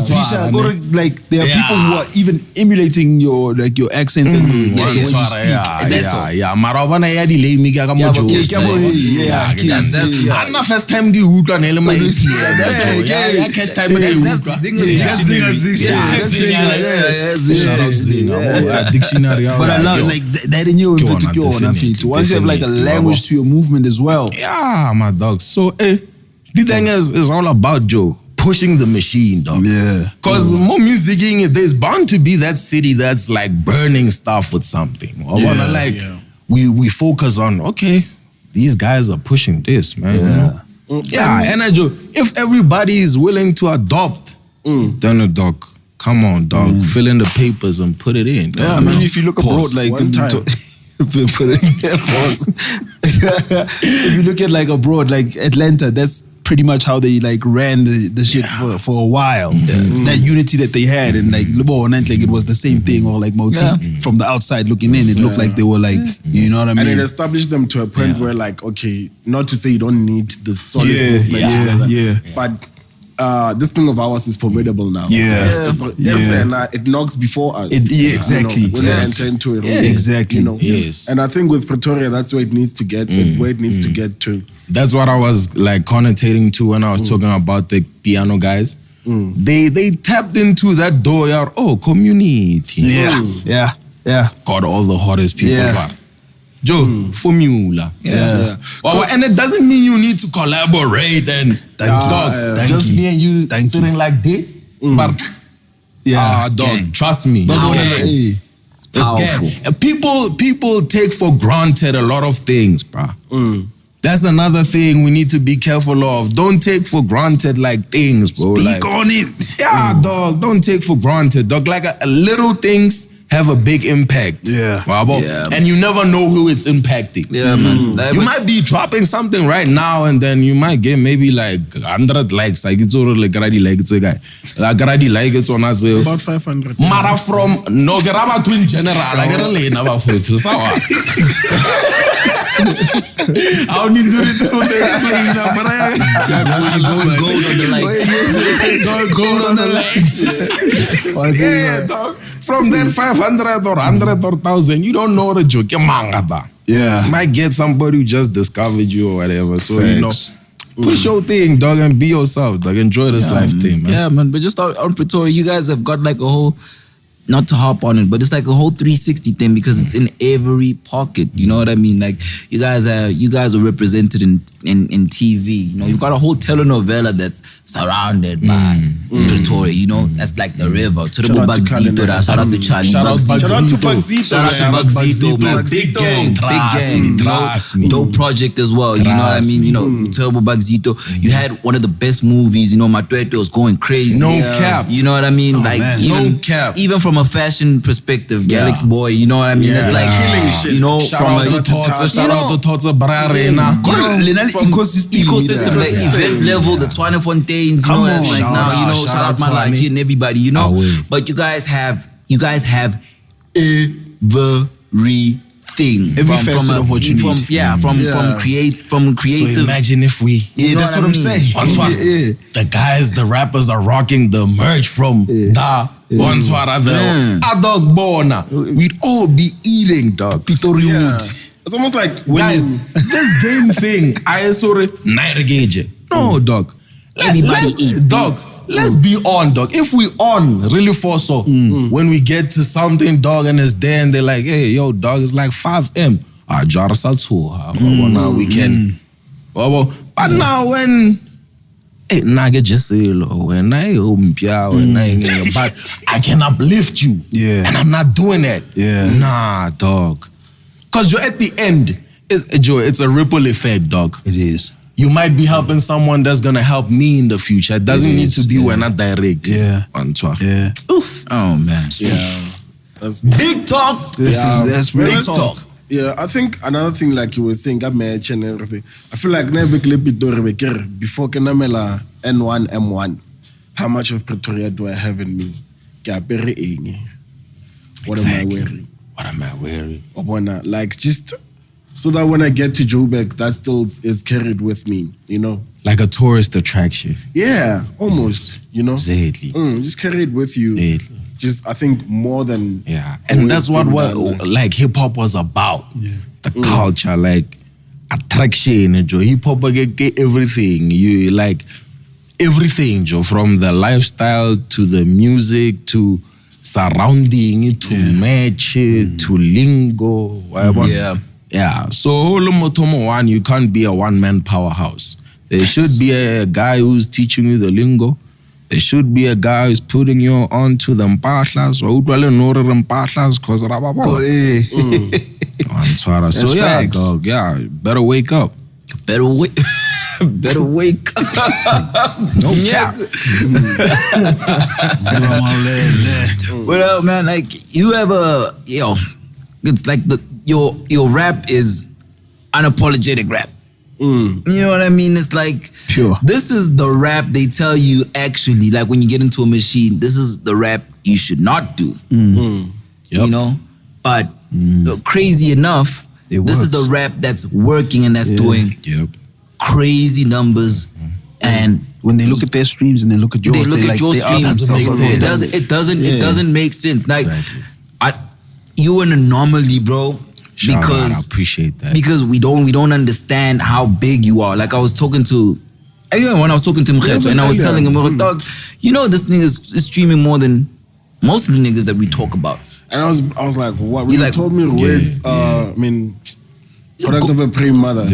like there are people who are even emulating your accents and the way you speak. And that's Marabana ya di lame ka mo jo. That's Anna first time di utlwa nele ma isi. Yeah, catch time di utlwa. Dictionary. But I love like that in you once you have like a language to your movement as well. Yeah, my dog. So the thing is all about Joe pushing the machine, dog. Yeah. Because more music, there's bound to be that city that's like burning stuff with something. We focus on, okay, these guys are pushing this, man. Yeah, and if everybody is willing to adopt, then dog, come on, dog, fill in the papers and put it in. Yeah, I mean, if you look abroad, like one time. If you look at like abroad, like Atlanta, that's pretty much how they like ran the shit for a while. That unity that they had, and like it was the same thing, or like Moti from the outside looking in, it looked like they were like, you know what I mean? And it established them to a point where like, okay, not to say you don't need the solid movement, but this thing of ours is formidable now. And it knocks before us. Exactly. When we enter into a room. Exactly. Yes. And I think with Pretoria, that's where it needs to get, where it needs to get to. That's what I was like connotating to when I was talking about the piano guys. They tapped into that door, community. Yeah. Got all the hottest people. Joe, formula. Well, and it doesn't mean you need to collaborate and just me and you sitting like this. But dog, trust me. It's powerful. People take for granted a lot of things, bro. That's another thing we need to be careful of. Don't take for granted like things, bro. Speak on it. Yeah, dog. Don't take for granted, dog. Like a little things have a big impact. And you never know who it's impacting. Yeah, man. You might be dropping something right now and then you might get maybe like 100 likes. Like it's already like already like it's a guy. Like already like it's on us. About 500. Mara from no graba to in general. Like I don't know photo. So I don't need to explain that, but going gold on the likes. Gold on the likes. Yeah, dog. From that 500 or 100 or 1,000, you don't know the joke. You might get somebody who just discovered you or whatever. So, push your thing, dog, and be yourself, dog. Enjoy this life thing, man. Yeah, man. But just on Pretoria, you guys have got like a whole, not to hop on it, but it's like a whole 360 thing because it's in every pocket. You know what I mean? Like you guys are represented in TV. You know, you've got a whole telenovela that's surrounded by Pretoria. You know, that's like the river. Shout out to Charlie. Shout out to Bugsito. Shout out to Bugsito, man. Big gang. Trust me. Dope project as well. You know what I mean? You know, Turbo Bugsito. You had one of the best movies. You know, my Tuete was going crazy. No cap. You know what I mean? Like even from a fashion perspective, Galaxy Boy. You know what I mean? It's like killing shit. You know, shout out to Tota Brarena. Ecosystem, like event level, the Twana Fontaines. You know, that's like now. You know, shout out my G and everybody. You know, but you guys have you guys have everything. Every facet of what you need. From creative. So imagine if we... Yeah, that's what I'm saying. The guys, the rappers are rocking the merch from the dog bona. We'd all be eating, dog. Pitori wood. It's almost like when guys, this game thing, I saw it, Nairagage. No, dog. Everybody eats, dog. Let's be on, dog. If we on, really for so, when we get to something, dog, and it's there, and they're like, hey, yo, dog, it's like 5M. We can. But now when but I can uplift you. Yeah. And I'm not doing that. Yeah. Nah, dog. Because you're at the end, it's a ripple effect, dog. It is. You might be helping someone that's gonna help me in the future. It doesn't need to be when I direct. Yeah. Yeah. Oof. Oh man. Yeah. That's big talk. That's big talk. Yeah, I think another thing like you were saying, got match and everything. I feel like never Pitori before Kenamela N1 M1. How much of Pretoria do I have in me? What am I wearing? What am I wearing? Like just so that when I get to Joburg, that still is carried with me, you know? Like a tourist attraction. Yeah, almost, you know? Exactly. Just carry it with you. Exactly. Just, I think, more than... Yeah, and that's what like hip-hop was about. Yeah. The culture, like attraction, Joe. Hip-hop, everything. You like everything, Joe, from the lifestyle to the music to surrounding to match to lingo, whatever. Yeah. So Olomotomo one, you can't be a one-man powerhouse. There should be a guy who's teaching you the lingo. There should be a guy who's putting you onto the mpahlas or mpahlas because so yeah, facts. dog. Yeah, better wake up. Better wake up. No cap. But man, like you ever, it's like your rap is unapologetic rap. You know what I mean? It's like pure. This is the rap they tell you actually, like when you get into a machine, this is the rap you should not do. You know? But crazy enough, this is the rap that's working and that's doing crazy numbers. And when they look at their streams and they look at yours, it doesn't make sense. Like you're an anomaly, bro. Because I appreciate that. Because we don't understand how big you are. Like I was talking to when I was talking to Mkhetho and I was telling him, dog, you know this nigga is streaming more than most of the niggas that we talk about. And I was like, what? When you told me Wordz, I mean, product of a prime mother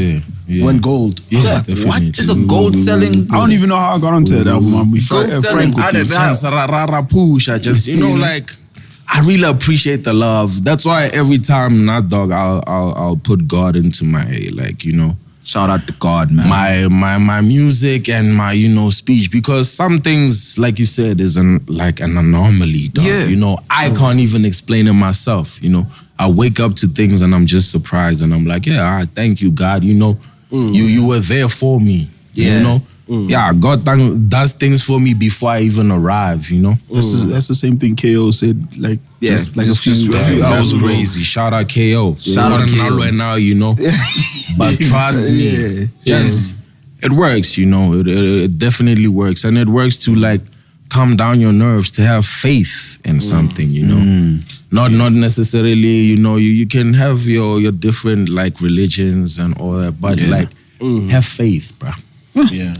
went gold. I was like, what? It's a gold selling. I don't even know how I got onto that album. Gold selling. Just, you know, like, I really appreciate the love. That's why every time, I'll put God into my, like, you know. Shout out to God, man. My music and my, you know, speech. Because some things, like you said, is like an anomaly, dog. Yeah. You know, I can't even explain it myself, you know. I wake up to things and I'm just surprised. And I'm like, yeah, thank you, God. You know, you were there for me, you know. Yeah, God does things for me before I even arrive, you know. That's the same thing KO said, like, just like a few hours ago. Crazy. Shout out KO. Shout out KO. Right now, you know. But trust me, it works, you know. It definitely works. And it works to, like, calm down your nerves, to have faith in something, you know. Not necessarily, you know, you can have your different, like, religions and all that, but, like, have faith, bruh. Yeah.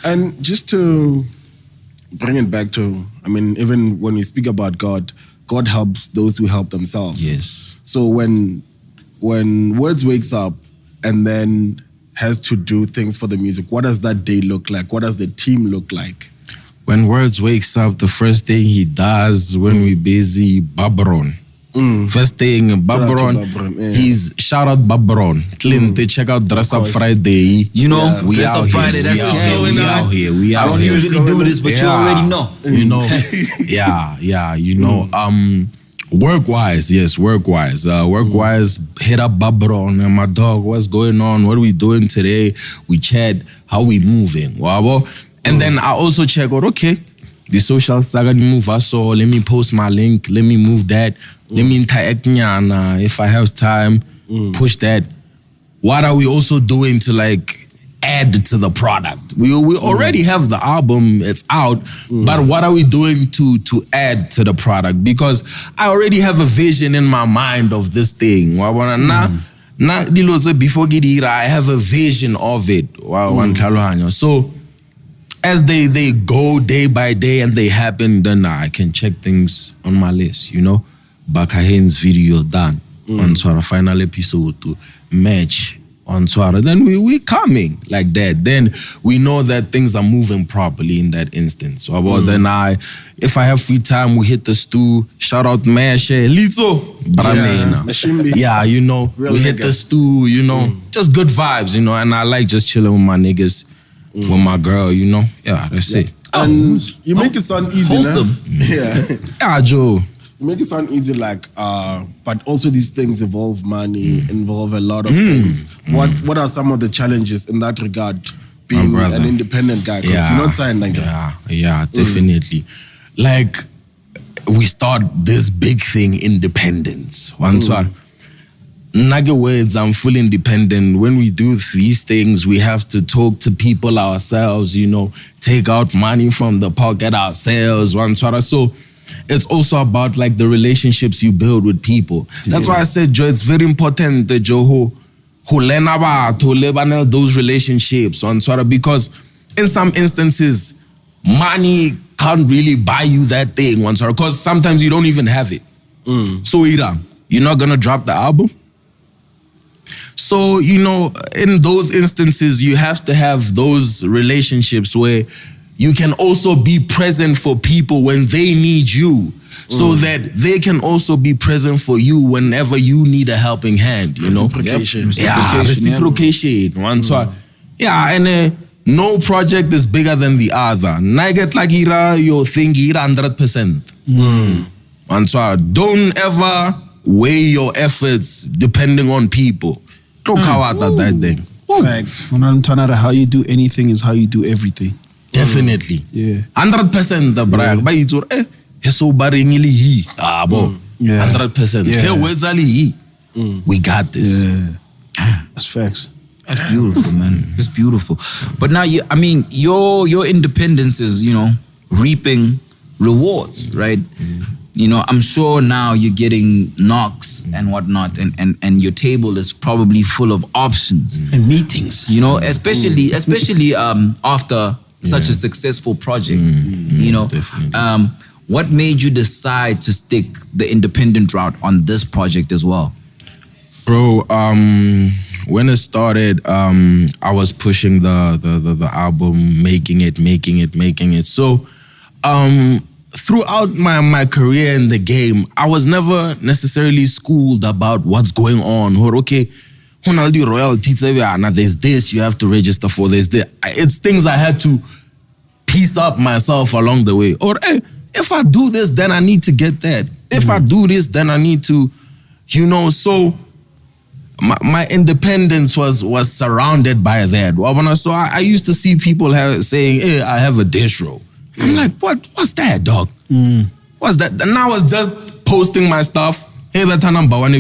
And just to bring it back to, I mean, even when we speak about God, God helps those who help themselves. Yes. So when Wordz wakes up and then has to do things for the music, what does that day look like? What does the team look like? When Wordz wakes up, the first thing he does when we're busy, Babron. First thing, Babron, he's shout out Babron. Clint, check out Dress Up Friday. You know, we Dress Up Friday, that's we out here. I don't usually do this, but you already know. You know, you know. Work-wise, work-wise, hit up Babron and my dog, what's going on? What are we doing today? We chat, how we moving? And then I also check out, okay, the social saga move also, let me post my link, let me move that, let me interact if I have time, push that. What are we also doing to like add to the product? We already have the album, it's out, but what are we doing to add to the product? Because I already have a vision in my mind of this thing. Before I have a vision of it. So as they go day by day and they happen, then I can check things on my list, you know. Bakahen's video done on Swara final episode to match on Swara. Then we coming like that. Then we know that things are moving properly in that instance. So about then if I have free time, we hit the stew. Shout out Meshe, Lito, yeah, you know, real we hit the stew, you know, just good vibes, you know. And I like just chilling with my niggas. With my girl, you know? Yeah, that's it. And you make it sound easy, wholesome. Yeah, Joe. You make it sound easy, like, but also these things involve money, involve a lot of things. What are some of the challenges in that regard, being an independent guy? Because you're not signed like that. Yeah, definitely. Like, we start this big thing, independence. Words, I'm fully independent. When we do these things, we have to talk to people ourselves, you know, take out money from the pocket ourselves. So it's also about like the relationships you build with people. That's why I said, Joe, it's very important that Joe who learn about to live on those relationships because in some instances, money can't really buy you that thing. Because sometimes you don't even have it. So you're not gonna drop the album. So, you know, in those instances, you have to have those relationships where you can also be present for people when they need you, so that they can also be present for you whenever you need a helping hand, you know? Reciprocation. Reciprocation. And no project is bigger than the other. Naget like your thing 100%. Don't ever weigh your efforts depending on people. That thing. Facts. How you do anything is how you do everything. Definitely. Yeah. 100% the brag. By you to sobering 100%. We got this. Yeah. That's facts. That's beautiful, man. It's beautiful. But now your independence is, you know, reaping rewards, right? You know, I'm sure now you're getting knocks and whatnot, and your table is probably full of options and meetings. You know, especially after such a successful project. You know, what made you decide to stick the independent route on this project as well? Bro, when it started, I was pushing the album, making it. So, throughout my career in the game, I was never necessarily schooled about what's going on. Or okay, there's this you have to register for. There's this. It's things I had to piece up myself along the way. Or hey, if I do this, then I need to get that. If I do this, then I need to, you know. So my independence was surrounded by that. So I used to see people saying, "Hey, I have a distro." I'm like, what's that, dog? What's that? And I was just posting my stuff. Hey, better number one.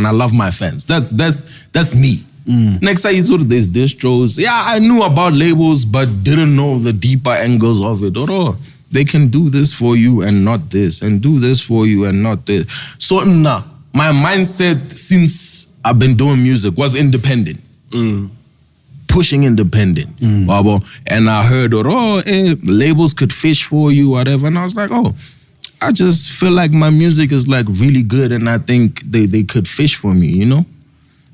I love my fans. That's me. Next time you told there's distros. Yeah, I knew about labels, but didn't know the deeper angles of it. Or they can do this for you and not this, and do this for you and not this. So my mindset since I've been doing music was independent. Pushing independent. And I heard, labels could fish for you, whatever. And I was like, I just feel like my music is like really good and I think they could fish for me, you know?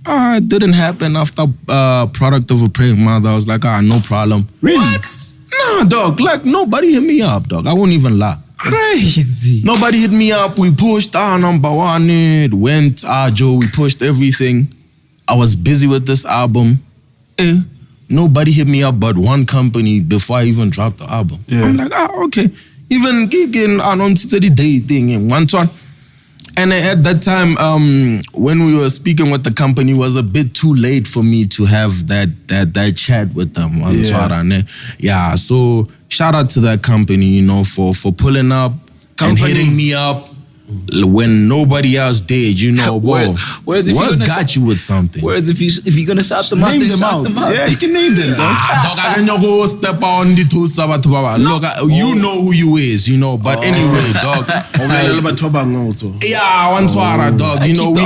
It didn't happen after Product of a Praying Mother. I was like, no problem. Really? What? Nah, dog. Like, nobody hit me up, dog. I won't even lie. Crazy. Nobody hit me up. We pushed number one. It went, Joe, we pushed everything. I was busy with this album. Nobody hit me up but one company before I even dropped the album. I'm like, okay. Even gigging on the day thing in one time. And at that time, when we were speaking with the company, it was a bit too late for me to have that chat with them. So shout out to that company, you know, for pulling up and hitting me up when nobody else did, you know. Wordz got you with something. Wordz, if you're gonna shout them out, then shout them out. Yeah, you can name them. Dog, I can go step on the two Sabatubaba. Look, you know who you is, you know. But anyway, dog. Yeah, one swara, dog. You know, we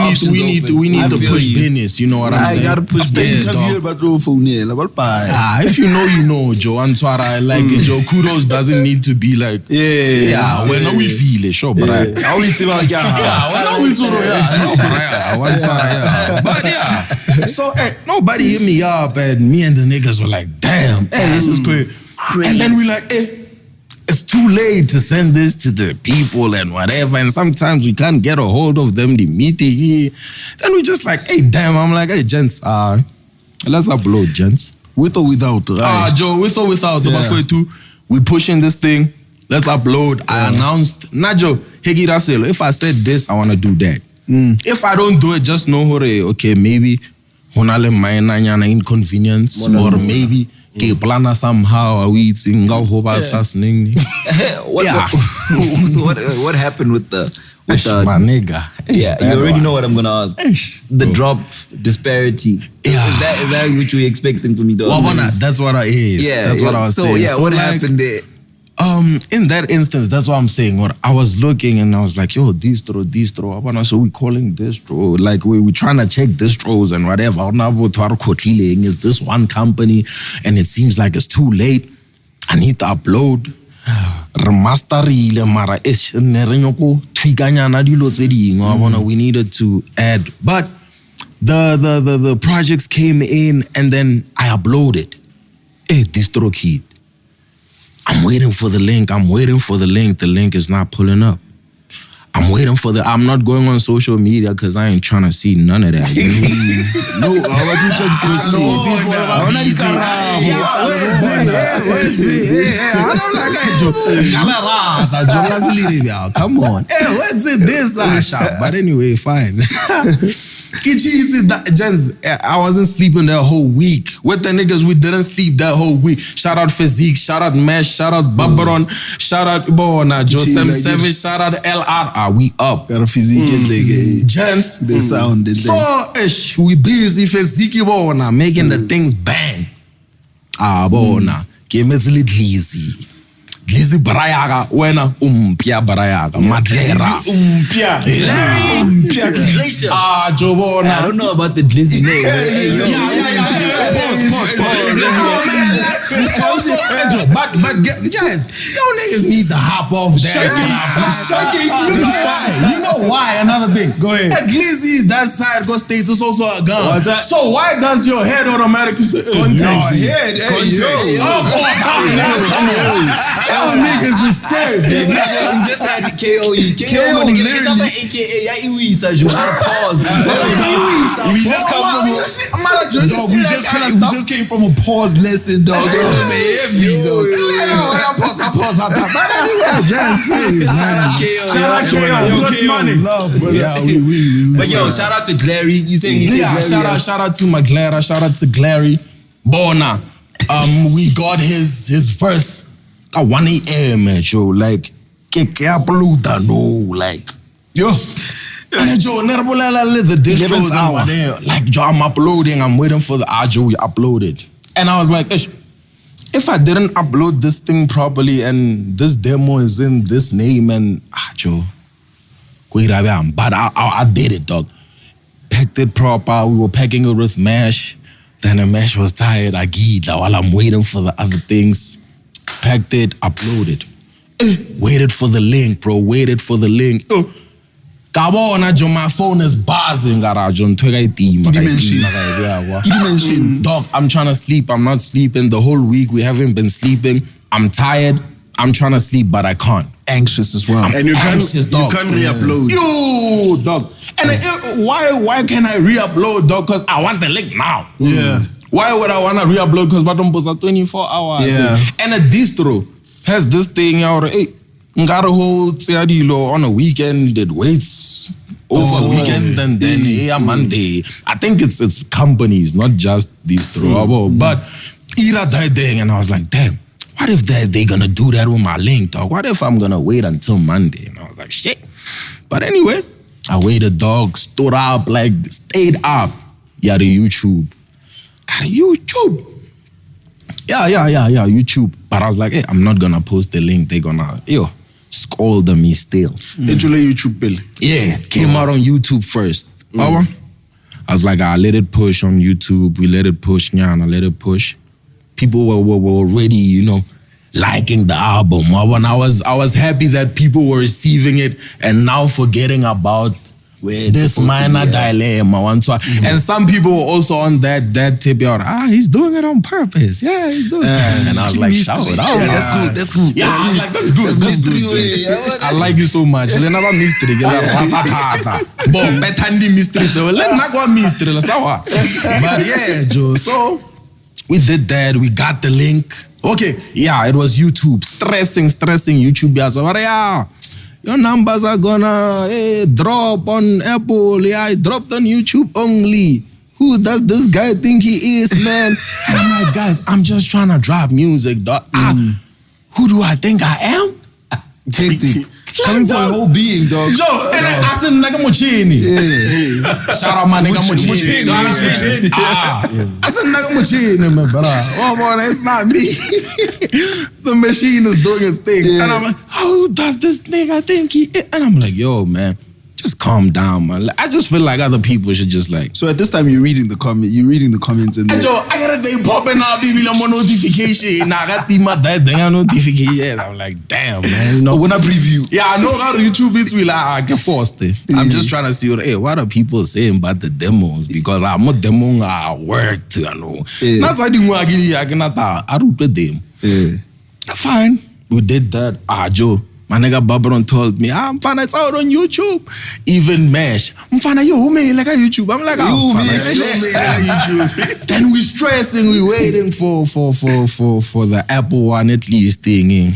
need to push business. You know what I'm saying? I gotta push business, dog. If you know, you know, Joe. One swara, like Joe. Kudos doesn't need to be like. Yeah. When we feel it, sure, but but yeah. So nobody hit me up, and me and the niggas were like, damn, this is crazy. And then we like, it's too late to send this to the people and whatever. And sometimes we can't get a hold of them, the meeting. Then we just like, damn. I'm like, gents, let's upload, gents. With or without? Joe, with or without. Yeah. We pushing this thing. Let's upload. I announced, Najo, Hegi Raselo, if I said this, I want to do that. If I don't do it, just know, okay, maybe honale mainanya inconvenience, or maybe ke plana somehow we singa hoba sasning. So what happened with the my nigga? Yeah, you already know what I'm gonna ask. The drop disparity. Yeah. Is that what you were expecting from me, dog? Well, that's what I is. Yeah, that's what I was saying. So what happened there? In that instance, that's what I'm saying. What I was looking and I was like, yo, distro. So we calling distro. Like we trying to check distros and whatever. Is this one company and it seems like it's too late. I need to upload. We needed to add. But the projects came in and then I uploaded. Distro kid. I'm waiting for the link. The link is not pulling up. I'm not going on social media because I ain't trying to see none of that. Come on. What's it this? But anyway, fine. I wasn't sleeping that whole week. With the niggas, we didn't sleep that whole week. Shout out Physique, shout out Mesh, shout out Babaron, shout out Bona, Joseph Savage, shout out LR. We up. Got a physique gents. They sound so we busy physique bona making the things bang. Bona. Game it's little easy. Glizzy Barayaga, wena umpia Barayaga, Madlera. Umpia. Jobona. I don't know about the Glizzy name. But guys, you niggas need to hop off that. You know why? Another thing. Go ahead. At Glizzy, that side go states is also a gun. So why does your head automatically say context? Niggas is crazy. You just had to KO you. KO literally. AKA Yaiwisa, you had to pause. We just came from a pause lesson, dog. Shout out KO. Good money. But yo, shout out to Glary. You saying shout out to Maglera. Shout out to Glary. Bona. We got his verse at 1 a.m. Joe. Like like yo. And Joe, the distros out there. Like Joe, I'm uploading. I'm waiting for the audio we uploaded. And I was like, if I didn't upload this thing properly and this demo is in this name and Joe, but I did it, dog. Packed it proper. We were packing it with mesh. Then the mesh was tired. I geeked while I'm waiting for the other things. Packed it, uploaded. Waited for the link, bro. Waited for the link. My phone is buzzing. Dog, I'm trying to sleep. I'm not sleeping. The whole week we haven't been sleeping. I'm tired. I'm trying to sleep, but I can't. Anxious as well. And you can't re-upload. Yo, dog. And why can't I re-upload, dog? Because I want the link now. Yeah. Why would I want to re-upload? Because I don't post 24 hours. Yeah. And a distro has this thing out. Hey, got a whole Tseadilo on a weekend. It waits over a weekend and then a Monday. I think it's companies, not just distro. But Ira died there, and I was like, damn. what if they gonna do that with my link, dog? What if I'm gonna wait until Monday? And I was like, shit. But anyway, I waited, dog, stood up, like, stayed up. Yeah, the YouTube. Got a YouTube. Yeah, YouTube. But I was like, hey, I'm not gonna post the link. They're gonna, scold me still. Actually, YouTube bill. Yeah, came out on YouTube first. I was like, I let it push on YouTube. We let it push, I let it push. People were already, liking the album. When I was happy that people were receiving it and now forgetting about this minor dilemma. And some people were also on that tip out. He's doing it on purpose. Yeah, he's doing it. And I was like, shout it out. Yeah, that's good. Yeah, I was like, that's good. I like you so much. Let never mystery. But mystery. So let not go mystery. But yeah, Joe. So we did that. We got the link. Okay, yeah, it was YouTube. Stressing YouTube. Yeah, your numbers are gonna drop on Apple. Yeah, I dropped on YouTube only. Who does this guy think he is, man? And I'm like, guys, I'm just trying to drop music, dog. Who do I think I am? Hectic. Coming for your whole being, dog. Joe, and I said, nigga Muchini. Shout out my nigga Muchini. I said, nigga Muchini, my brother. Oh, boy, it's not me. The machine is doing its thing. Yeah. And I'm like, who does this nigga think he is? And I'm like, yo, man, just calm down, man. I just feel like other people should just like. So at this time, you're reading the comments and Joe, I got a day popping up, baby, I'm on notification. I got that notification. I'm like, damn, man. When I preview. Yeah, I know how the YouTube beats will I get forced. I'm just trying to see what are people saying about the demos, because I'm a demo I work to, I know. Not like I cannot do them. Fine. We did that. Joe. My nigga Babron told me, I'm fine, it's out on YouTube. Even Mesh. I'm fine, yo, who made like a YouTube? I'm like, YouTube. Then we stressing, we waiting for the Apple One at least thing.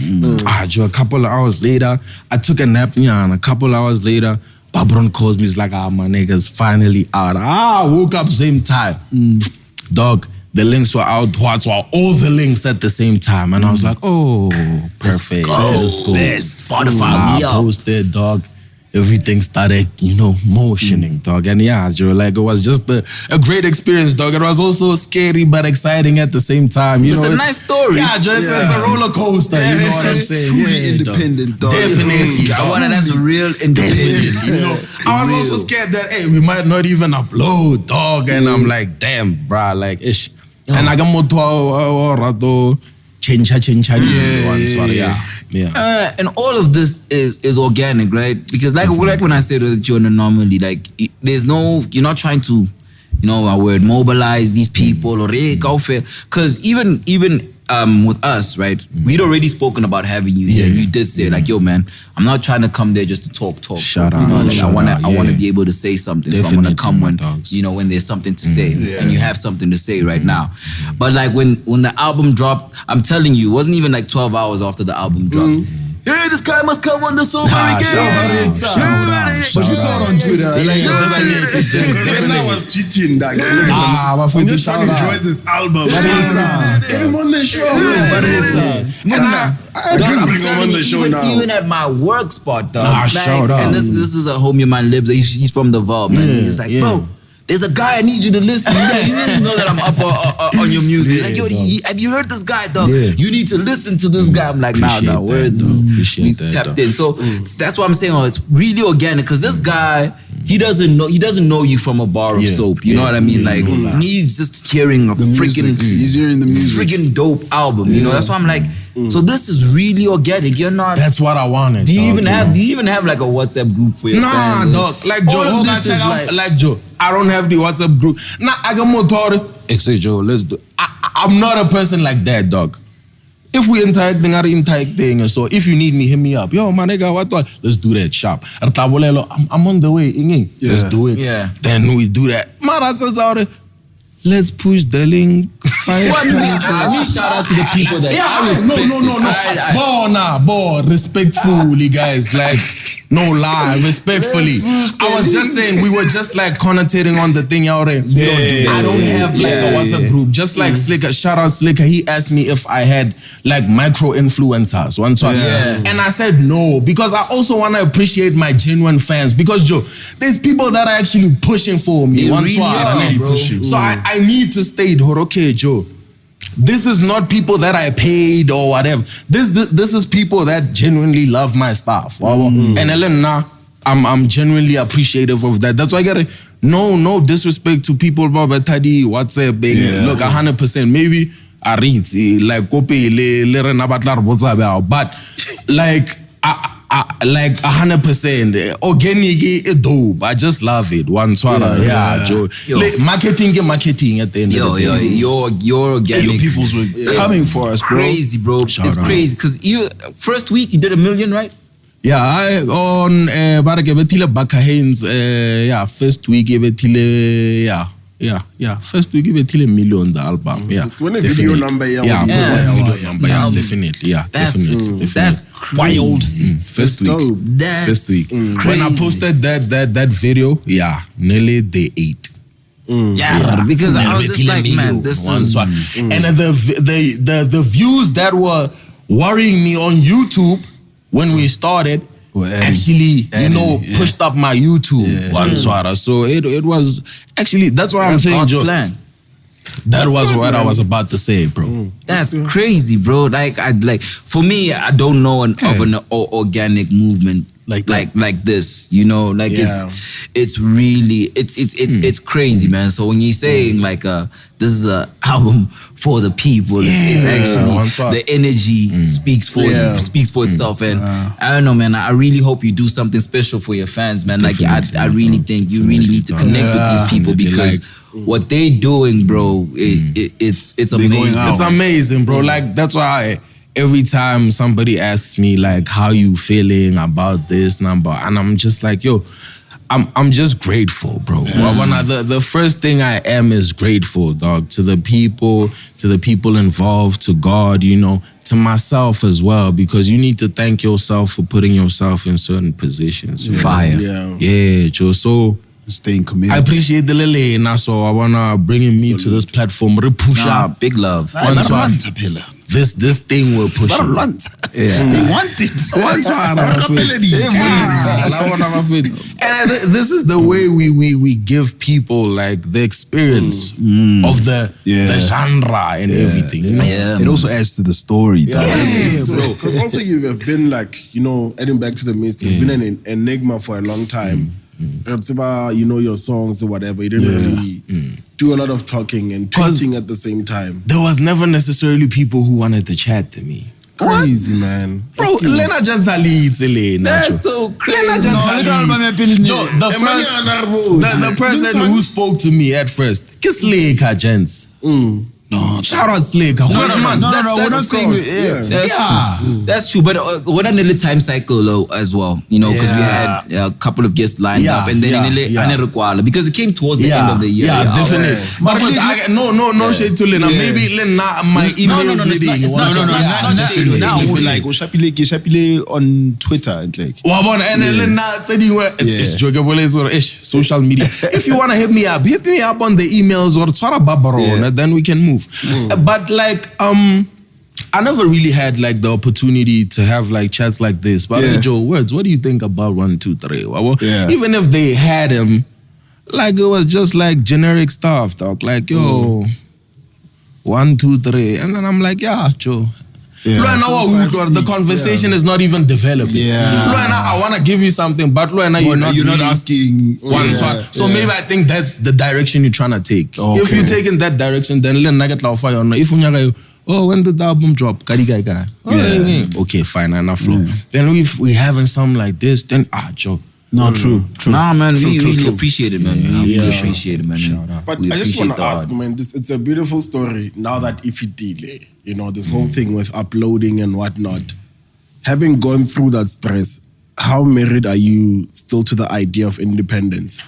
Joe, a couple of hours later, I took a nap, and a couple of hours later, Babron calls me, he's like, my nigga's finally out. I woke up same time. Dog. The links were out, all the links at the same time. And I was like, oh, perfect. Let's go. Spotify, I posted, dog. Everything started, motioning, dog. And yeah, Joe, like it was just a great experience, dog. It was also scary but exciting at the same time. It's a nice story. Yeah, Joe, it's a roller coaster. You know what I'm saying? Truly independent, dog. Definitely. I want that's real independent. I was also scared that, we might not even upload, dog. And I'm like, damn, bruh, like, ish. And I got more to change. And all of this is organic, right? Because like when I said that you're an anomaly, like you're not trying to, mobilize these people or because even with us, right? We'd already spoken about having you here. You did say like, yo, man, I'm not trying to come there just to talk. Shut up. I want to be able to say something. Definitely, so I'm gonna come when there's something to say, and you have something to say right now. But like when the album dropped, I'm telling you, it wasn't even like 12 hours after the album dropped. Hey, this guy must come on the Sobering again. But you saw it on Twitter. When I was tweeting that, I'm just trying to enjoy this album. Get him on the show. I can't bring him on the show now. Even at my work spot, dog. And this is a homie of mine lives. He's from the vault, man. He's like, bro, there's a guy I need you to listen. He didn't know that I'm up on your music. He's like, yo, have you heard this guy, dog? You need to listen to this guy. I'm like, nah, Wordz is tapped in. So that's what I'm saying. It's really organic because this guy, he doesn't know you from a bar of soap. You know what I mean? Like he's just hearing he's hearing the music. Freaking dope album. You know, that's why I'm like, so this is really organic. You're not. That's what I wanted. Do you even have like a WhatsApp group for your fans? Nah, dog. Like Joe, hold on, check out. Like Joe, I don't have the WhatsApp group. Nah, I got more Pitori. Say Joe, let's do. I'm not a person like that, dog. If we interact thing, and so if you need me, hit me up. Yo, my nigga, what? Let's do that sharp. I'm on the way. Let's do it. Yeah. Then we do that. Let's push the link. Shout out to the people that I respect. No. Respectfully, guys. Like, No lie, respectfully. I was just saying, we were just like connotating on the thing out there. I don't have like a WhatsApp group. Just like Slicker, shout out Slicker. He asked me if I had like micro influencers. And I said no, because I also want to appreciate my genuine fans. Because Joe, there's people that are actually pushing for me. Really pushing. So I need to state, okay, Joe. This is not people that I paid or whatever. This is people that genuinely love my stuff. And Elena, I'm genuinely appreciative of that. That's why I get it. No disrespect to people about Tadi, WhatsApp, look, 100%. Maybe I read like but like like 100%. Organic dope. I just love it. Joe. Marketing at the end of the day. Your organic. Your peoples were coming for us, bro. Crazy, bro. It's crazy because you first week you did 1 million, right? Yeah, I on Barakebetile Bakahains. First week first week give it till 1 million the album. When a video number, definitely. That's wild. First week. That's week. crazy. When I posted that video, nearly day 8. Because I was just like, man, this is and the views that were worrying me on YouTube when we started actually, pushed up my YouTube So it was actually, that's what I'm saying, Joe. That was what I was about to say, bro. That's crazy, bro. Like for me, I don't know of an organic movement like this, like it's really it's crazy, man. So when you're saying like this is a album for the people, it's actually the energy speaks for itself, and I don't know, man. I really hope you do something special for your fans, man. Like I really think you really need to connect with these people because what they doing, bro, it's amazing. It's amazing, bro. Like that's why every time somebody asks me like how you feeling about this number, and I'm just like, yo, I'm just grateful, bro. The first thing I am is grateful, dog, to the people involved, to God, to myself as well, because you need to thank yourself for putting yourself in certain positions. Fire. Joe. So staying committed. I appreciate the Lele, so I wanna bring me to this platform. Big love. This thing will push it. They want it. And this is the way we give people like the experience of the genre and everything. It also adds to the story. Because also you have been like, adding back to the mist, you've been an enigma for a long time. Your songs or whatever, you didn't really do a lot of talking and tweeting at the same time. There was never necessarily people who wanted to chat to me. Crazy, man. Bro, Lena Jansali, that's so crazy. Lena Jansali. The person who spoke to me at first, kiss Leka Jens. No, shout out Slick. No, we're not saying that's true. But what on the time cycle as well, because we had a couple of guests lined up, and then because it came towards the end of the year. Definitely. But no shade to Lena. Maybe Lena, my email is leading. It's not shade. Now we like Shapile on Twitter and like. And Lena said it's social media. If you wanna hit me up on the emails or Twara Babaro, then we can move. But like I never really had like the opportunity to have like chats like this. But Joe, Wordz, what do you think about 1, 2, 3? Well, even if they had him, like it was just like generic stuff, dog. Like, yo, 1, 2, 3. And then I'm like, Joe. The conversation is not even developing. I want to give you something, but you're not asking. So maybe I think that's the direction you're trying to take. Okay. If you take in that direction, then when did the album drop? Okay, fine, enough. Then if we having something like this, then Joe. No, true. Nah, man, we really appreciate it, man. We appreciate it, man. But I just want to ask, man, it's a beautiful story now that if it delay, this whole thing with uploading and whatnot. Having gone through that stress, how married are you still to the idea of independence?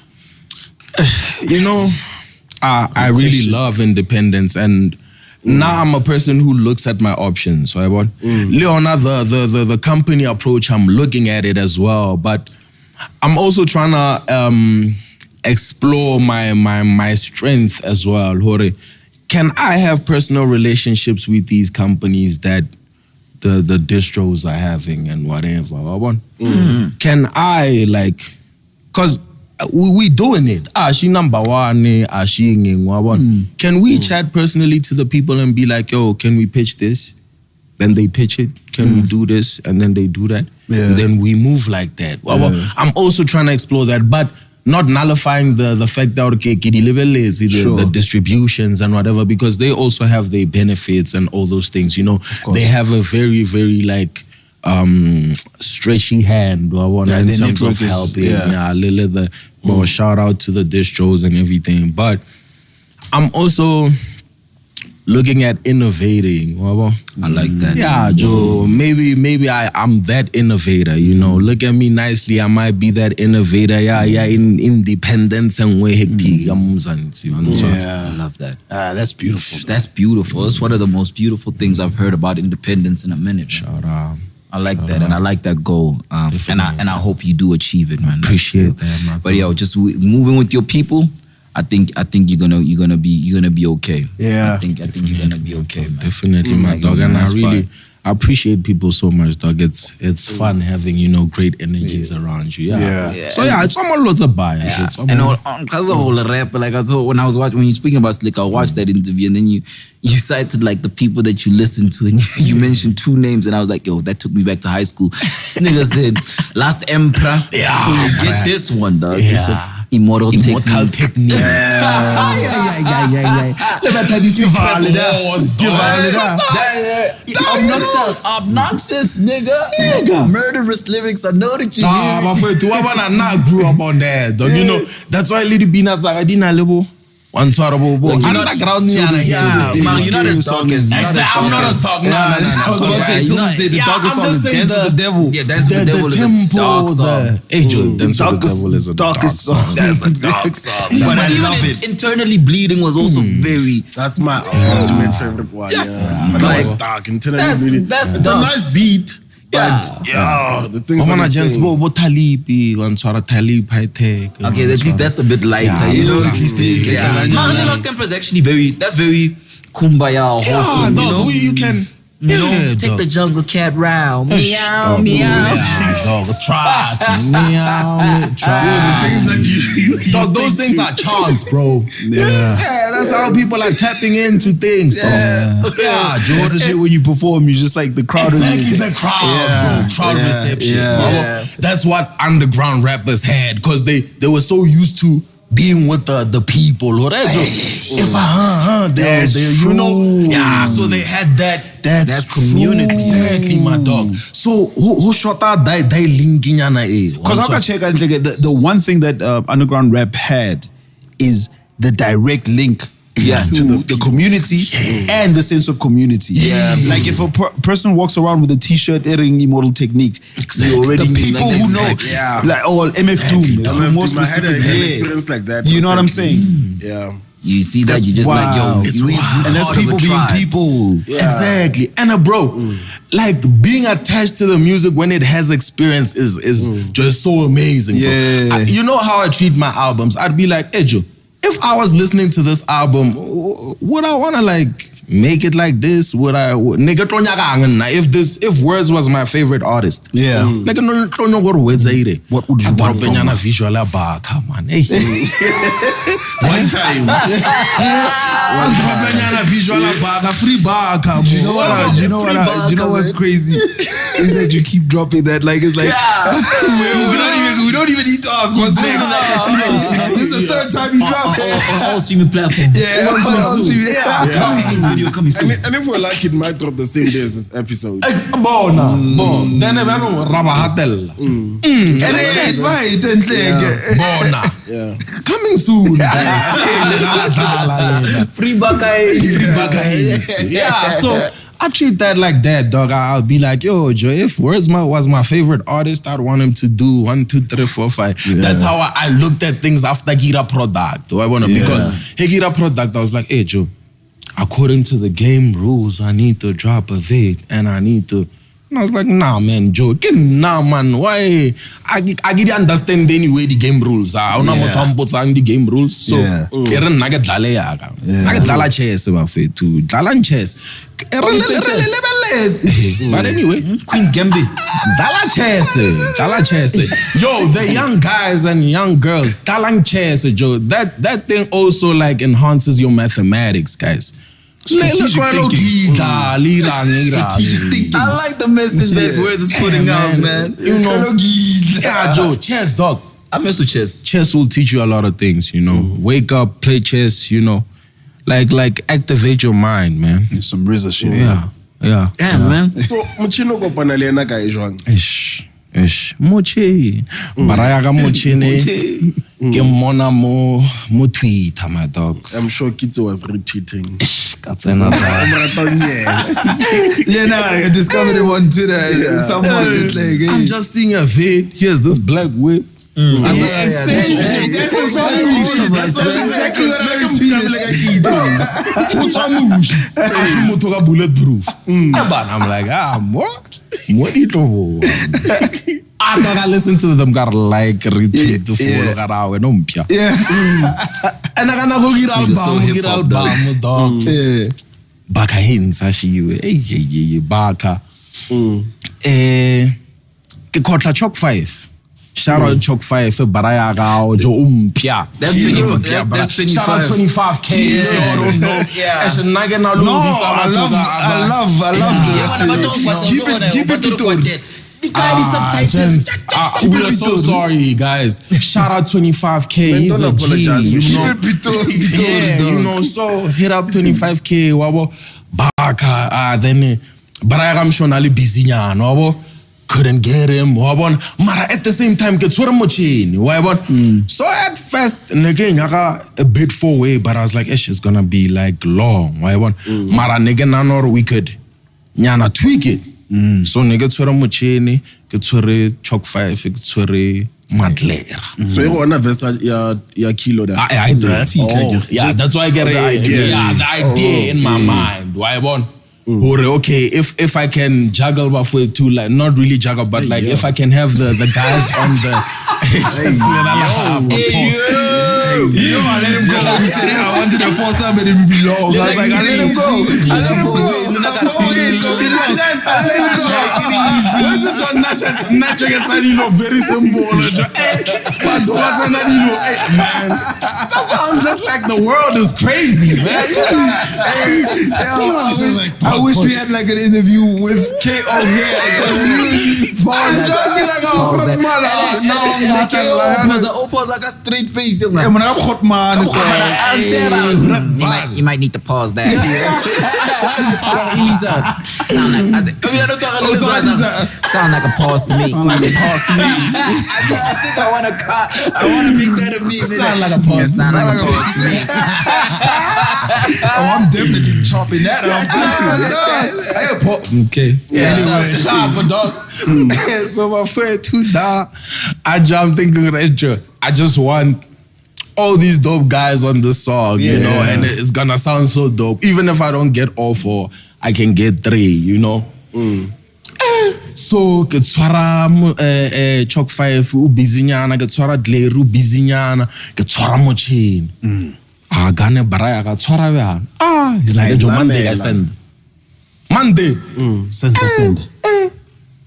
I really love independence, and Now I'm a person who looks at my options. Right? Leona, the company approach, I'm looking at it as well, but I'm also trying to explore my strength as well. Can I have personal relationships with these companies that the distros are having and whatever? Can I because we doing it. She number one, Can we chat personally to the people and be like, yo, can we pitch this? Then they pitch it. Can we do this? And then they do that. Yeah. Then we move like that. I'm also trying to explore that, but not nullifying the fact that the distributions and whatever, because they also have their benefits and all those things. They have a very, very stretchy hand in terms of helping. Shout out to the distros and everything. But I'm also looking at innovating. I like that. Yeah, Joe. Maybe I'm that innovator. Look at me nicely. I might be that innovator. In independence and way hectic. I love that. That's beautiful. That's beautiful. It's one of the most beautiful things I've heard about independence in a minute. Shout out. I like that, and I like that goal. And I hope you do achieve it, man. Appreciate that, man. But just moving with your people. I think you're gonna be okay. Yeah. I think you're gonna be okay, man. Definitely, my dog. And I appreciate people so much, dog. It's fun having, great energies around you. Yeah. So it's almost lots of bias. And because of all the rap, I thought when you're speaking about Slick, I watched that interview, and then you cited the people that you listen to, and you mentioned 2 names, and I was like, yo, that took me back to high school. This nigga said, Last Emperor. Yeah. Get this one, dog. Yeah. This one, Immortal Technique. Obnoxious, nigga. Murderous lyrics. I know that you hear. I grew up on that, dog. That's why Lady Beanats are Unsorrowable. You're not as dark as I'm not as dark. I was about to say Tuesday, the darkest song is Dance with the Devil. Yeah, Dance with the Devil is a dark song. Dance with the Devil is a darkest song. That's a dark song. But I love it. Internally Bleeding was also very... That's my ultimate favorite one. Yes. But that was dark. Internally Bleeding. That's it's a nice beat. But the things I'm just Talib high tech. Okay, at least that's a bit lighter. At least Lost Camper is actually very kumbaya, wholesome. You can take the jungle cat round. Meow, meow. Trust me. Meow. Trust. Those things are chants, bro. Yeah, that's how people are tapping into things, dog. Yeah, George. That's shit when you perform, you just like the crowd. Exactly, the crowd, bro. Crowd reception. That's what underground rappers had, because they were so used to being with the people, if so they had that community. Exactly, my dog. So who shot out that linking? Because I can check the one thing that underground rap had is the direct link to the community and the sense of community. Yeah, like if a person walks around with a T-shirt airing Immortal Technique, the people who know, like MF Doom, I had an experience like that. You know what I'm saying? Yeah. You see that, you just like, yo, it's and that's people being people. Yeah. Exactly. And bro, like being attached to the music when it has experience is just so amazing. Yeah. You know how I treat my albums? I'd be like, hey Joe, if I was listening to this album, would I want to make it like this? Would I? If Wordz was my favorite artist, what would you want from me? Visual man. One time. You know what's crazy? Is that you keep dropping that. Like it's like we don't even need to ask what's next. This is the 3rd time you drop it. All streaming platforms. Coming soon. And if we're lucky, it might drop the same day as this episode. Coming soon. Free Baka. Yeah, so I treat that like that, dog. I'll be like, yo, Joe, if Wordz was my favorite artist, I'd want him to do 1, 2, 3, 4, 5. Yeah. That's how I looked at things after Gira Product. Because he Gira Product, I was like, hey, Joe, according to the game rules, I need to drop a vid and I need to. And I was like, nah, man, Joe, nah, man, why? I didn't understand anyway the game rules. I don't know the game rules. So, I get dala chess about it too. Dala chess. But anyway, Queen's Gambit. Dala chess. Yo, the young guys and young girls, dala chess, Joe. That thing also like enhances your mathematics, guys. Strategic thinking. I like the message that Wordz is putting out, man. You know, Joe, chess, dog. I mess with chess. Chess will teach you a lot of things, you know. Wake up, play chess, you know. Like activate your mind, man. It's some RZA shit. Yeah, man. So, Mochino go panalena ka ejwang. Ish. Mochi. Baraya ka mochine. Ke mona mo Twitter, my dog. I'm sure Kitso was retweeting. I discovered it on Twitter. Someone like, I'm just seeing a vid. Here's this black whip. That's exactly what I tweeted. Bulletproof. I'm like, what? What do you know? I thought I listened to them, got like retweet the follow, got out and and I gotta go get album, dog. Baka hints, hey, Baka. Ke Chalk 5. Shout out Chalk 5 for Baraya Gao, Jo Umpia. That's 25. That's 25. Shout out 25K. I don't know. I love the keep it Pitori. The guy is subtitles. We are so sorry, guys. Shout out 25K. Man, he's don't a apologize G. for You know, Pitori, you know. So hit up 25K. Wabo Baka. Then Baraya Gamshonali busy nyano. Couldn't get him. Mara at the same time, get sort of machine. So at first, and again, I got a bit 4-way, but I was like, it's gonna be like long. Mara nigga nanor we could nyana tweak it. So nigga sort of machine, get sort of Chalk 5, get sort of madlera. So you want to versa your kilo there? I do. Yeah, that's why I get the idea. Yeah, the idea in my mind. Why one? Okay, if I can juggle with two, like not really juggle, but like if I can have the guys on the I let him go. He said I wanted to force him, but it would be long. I was like, I let him go. I let him go. Nacho gets very simple. But what's man? That's why I'm just like the world is crazy, man. I wish we had like an interview with K.O. here. I got straight face. You might need to pause that. Sound like a pause to me. I think I want to make that a meme. Sound like a pause. Sound like a pause to me. I'm definitely chopping that up. Okay. Anyway, sharp dog. So my friend too now, I thinking I just want all these dope guys on the song, you know, and it's gonna sound so dope. Even if I don't get all 4, I can get 3, you know. So ke tshwara Chalk 5 u busy nyana, ke tshwara Dleru busy nyana, ke tshwara Mochine. Gane Baraya ka tshwara bjana. He's like, Monday I send. Monday. Send.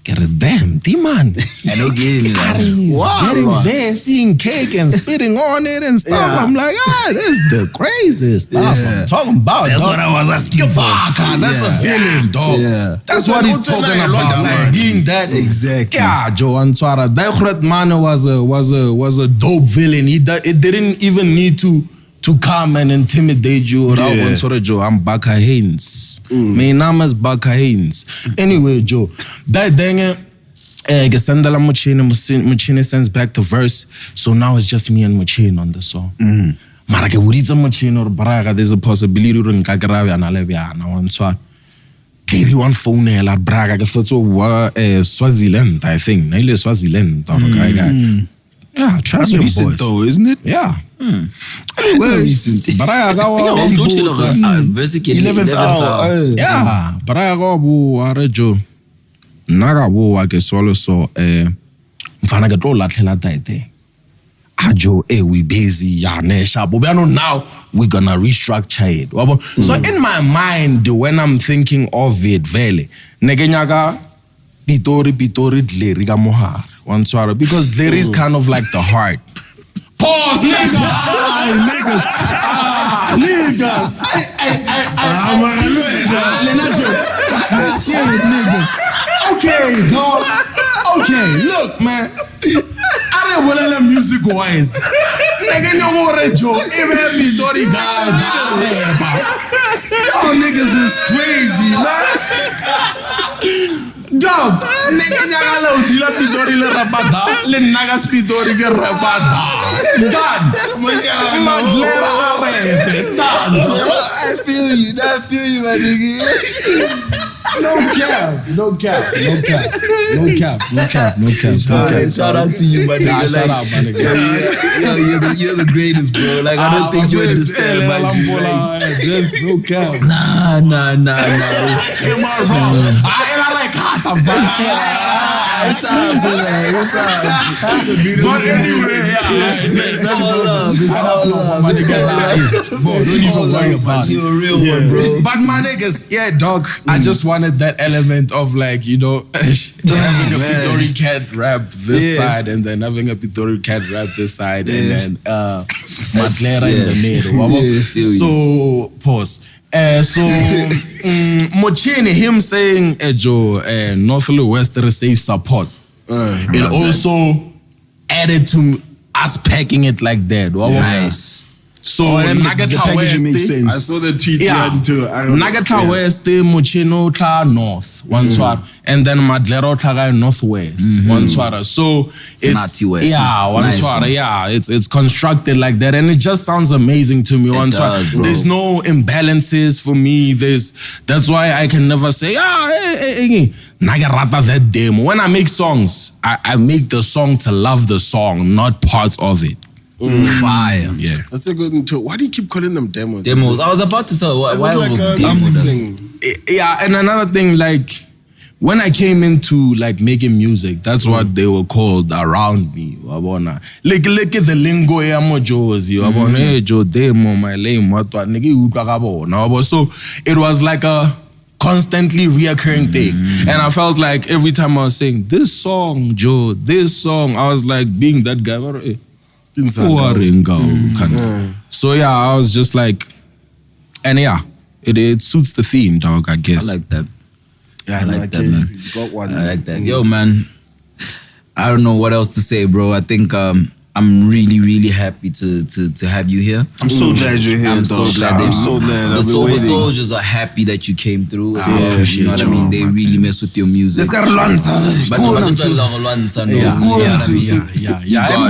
Get a damn D-man. I don't get it. Getting there, seeing cake and spitting on it and stuff. Yeah. I'm like, this is the craziest stuff I'm talking about. That's dog. what I was asking for. That's a feeling, dog. Yeah. That's what he's talking about. Like, being that. Exactly. Yeah, Joe Answara. That man was a dope villain. It didn't even need to come and intimidate you. Joe, I'm Baka Haynes. My name is Baka Haynes. Anyway, Joe, that thing, Gesandala Muchine sends back the verse. So now it's just me and Muchine on the song. Marake Wuriza Muchine or Braga, there's a possibility to Nkagaravi and Aleviana one swat. Carry one phone at Braga, the photo Swaziland, I think. Naile Swaziland. Yeah, That's recent boys. though, isn't it? Yeah. Well, recent. But I got 11th hour. Yeah, but I go Arejo. Naga wo wa ke solo so mfana ke tlo latlhela taete. Ajo we busy ya ne sharp. Now we're gonna restructure it. So in my mind when I'm thinking of it vele ne ke nyaka Pitori dleri ka mohara. One swallow because dleri is kind of like the heart. Pause, niggas. Niggas. Cut this shit, niggas. Okay, dog. Okay, look, man. I didn't want to let music wise. Nigga, no more Joe. Even Pitori guy. Y'all niggas is crazy, man. Dog, nigga nyaga la utila Pitori le rapata, le nagas Pitori ke rapata. Dad, Madlera arebe. Dad, I feel you, my nigga. no cap. Shout out to you, my nigga. Shout out, my nigga. Yo, you're the greatest, bro. Like I don't think you understand, man. Just no cap. Nah. Am I wrong? I like It's all good, man. It's all good. That's a beautiful But anyway, It's all love. It's all love. Don't even worry about it. You're a real one, bro. But my niggas, yeah, dog, I just wanted that element of like, you know, having a Pitori cat rap this side and then having a Pitori cat rap this side and then Madlera in the middle. So, pause. Mochini, him saying, Joe, North West receive support. It also added to us packing it like that. Nice. So the packaging makes sense. I saw the tweet too. Nagata West, Mochino tla North, one swar, and then Madlero tla Northwest, one swara. So it's Nati West. Yeah, one Nice swara. one. Yeah, it's constructed like that, and it just sounds amazing to me. One swara. There's no imbalances for me. That's why I can never say Nagarata that demo. When I make songs, I make the song to love the song, not parts of it. Fire. Yeah. That's a good thing. Why do you keep calling them demos? Demos. I was about to say, why Is it like a demo music then? thing? Yeah, and another thing, like when I came into like making music, that's what they were called around me. Like at the lingo ya mojozi. Hey Joe demo my lame what nigga utwa ka bona. So it was like a constantly reoccurring thing. And I felt like every time I was saying this song, Joe, this song, I was like being that guy. So yeah, I was just like, and yeah, it suits the theme, dog, I guess. I like that. Yeah, I like that, man. You got one. I like that. Yo, man, I don't know what else to say, bro. I think I'm really, really happy to have you here. I'm so glad you're here, I'm so glad. I'm so glad. The Sober Soldiers are happy that you came through. You know what I mean? They really mess with your music. Let's go Yeah. And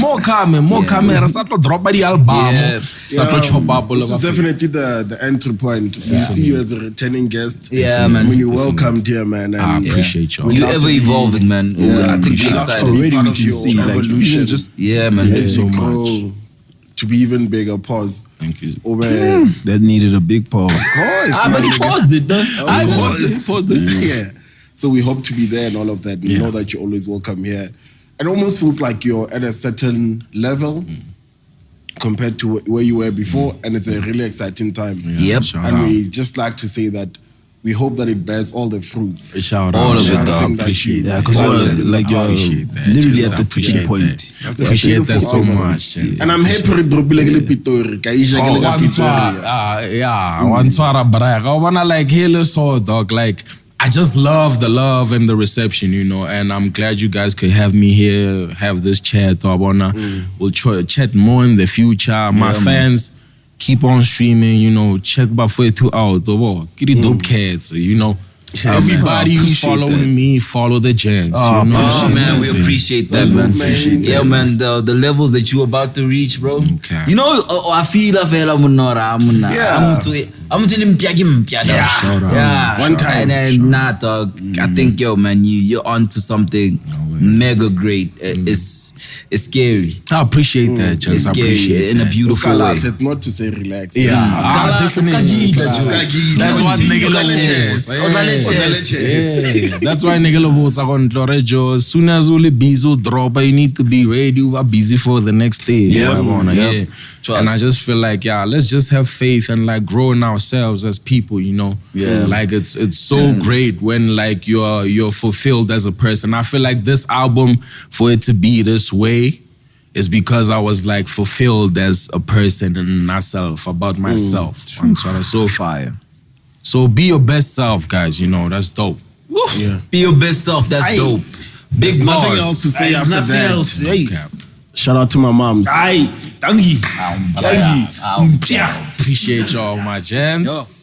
more coming. Start drop by the album. Start chop up all This is over. definitely the entry point. We see you as a returning guest. Yeah, man. When you welcomed here, man. I appreciate y'all. You're ever evolving, man. I think we're excited. Already we Part of can your see like evolution. just Yeah, man. As so you much. grow to be even bigger. Pause. Thank you. Oh man. that needed a big pause. But he paused it, though. I paused it. Yeah. So we hope to be there and all of that. We know that you're always welcome here. It almost feels like you're at a certain level compared to where you were before, and it's a really exciting time. Yep. Shout And out. we just like to say that we hope that it bears all the fruits. Shout All out. of it, Shout dog. out. Appreciate Yeah, that. because All of you're it. like you're Appreciate that. literally Just at the tipping appreciate point. that. That's a Appreciate that beautiful so album. much. And I'm happy to drop like Pitori. One twara brag. I wanna like hear so dog. Like I just love the love and the reception, you know. And I'm glad you guys could have me here, have this chat. I wanna we'll try chat more in the future. My fans keep on streaming, you know. Check Bafwe 2 out. Kitty dope cats, you know. Everybody who's following me, follow the gents. Oh, you know? man, we appreciate that, man. Yeah, man, the levels that you're about to reach, bro. Okay. You know, I feel I'm One time. And then, nah, dog. I think, yo, man, you're onto something mega great. It's scary. I appreciate that, Chance. It's I scary appreciate in a that. beautiful way. It's not to say relax. Yeah, definitely. That's what nigga That's why nigga love Joe. As soon as all the busy drop, you need to be ready. You are busy for the next day. And I just feel like, let's just have faith and like grow in ourselves as people, you know. Like it's so great when like you're fulfilled as a person. I feel like this album, for it to be this way, is because I was like fulfilled as a person and myself, about myself. So that's so fire. So be your best self, guys. You know, that's dope. Be your best self. That's dope. Big bars. Nothing else to say after nothing that. else. Hey. Shout out to my moms. Dankie. Dankie. Appreciate y'all, my gents.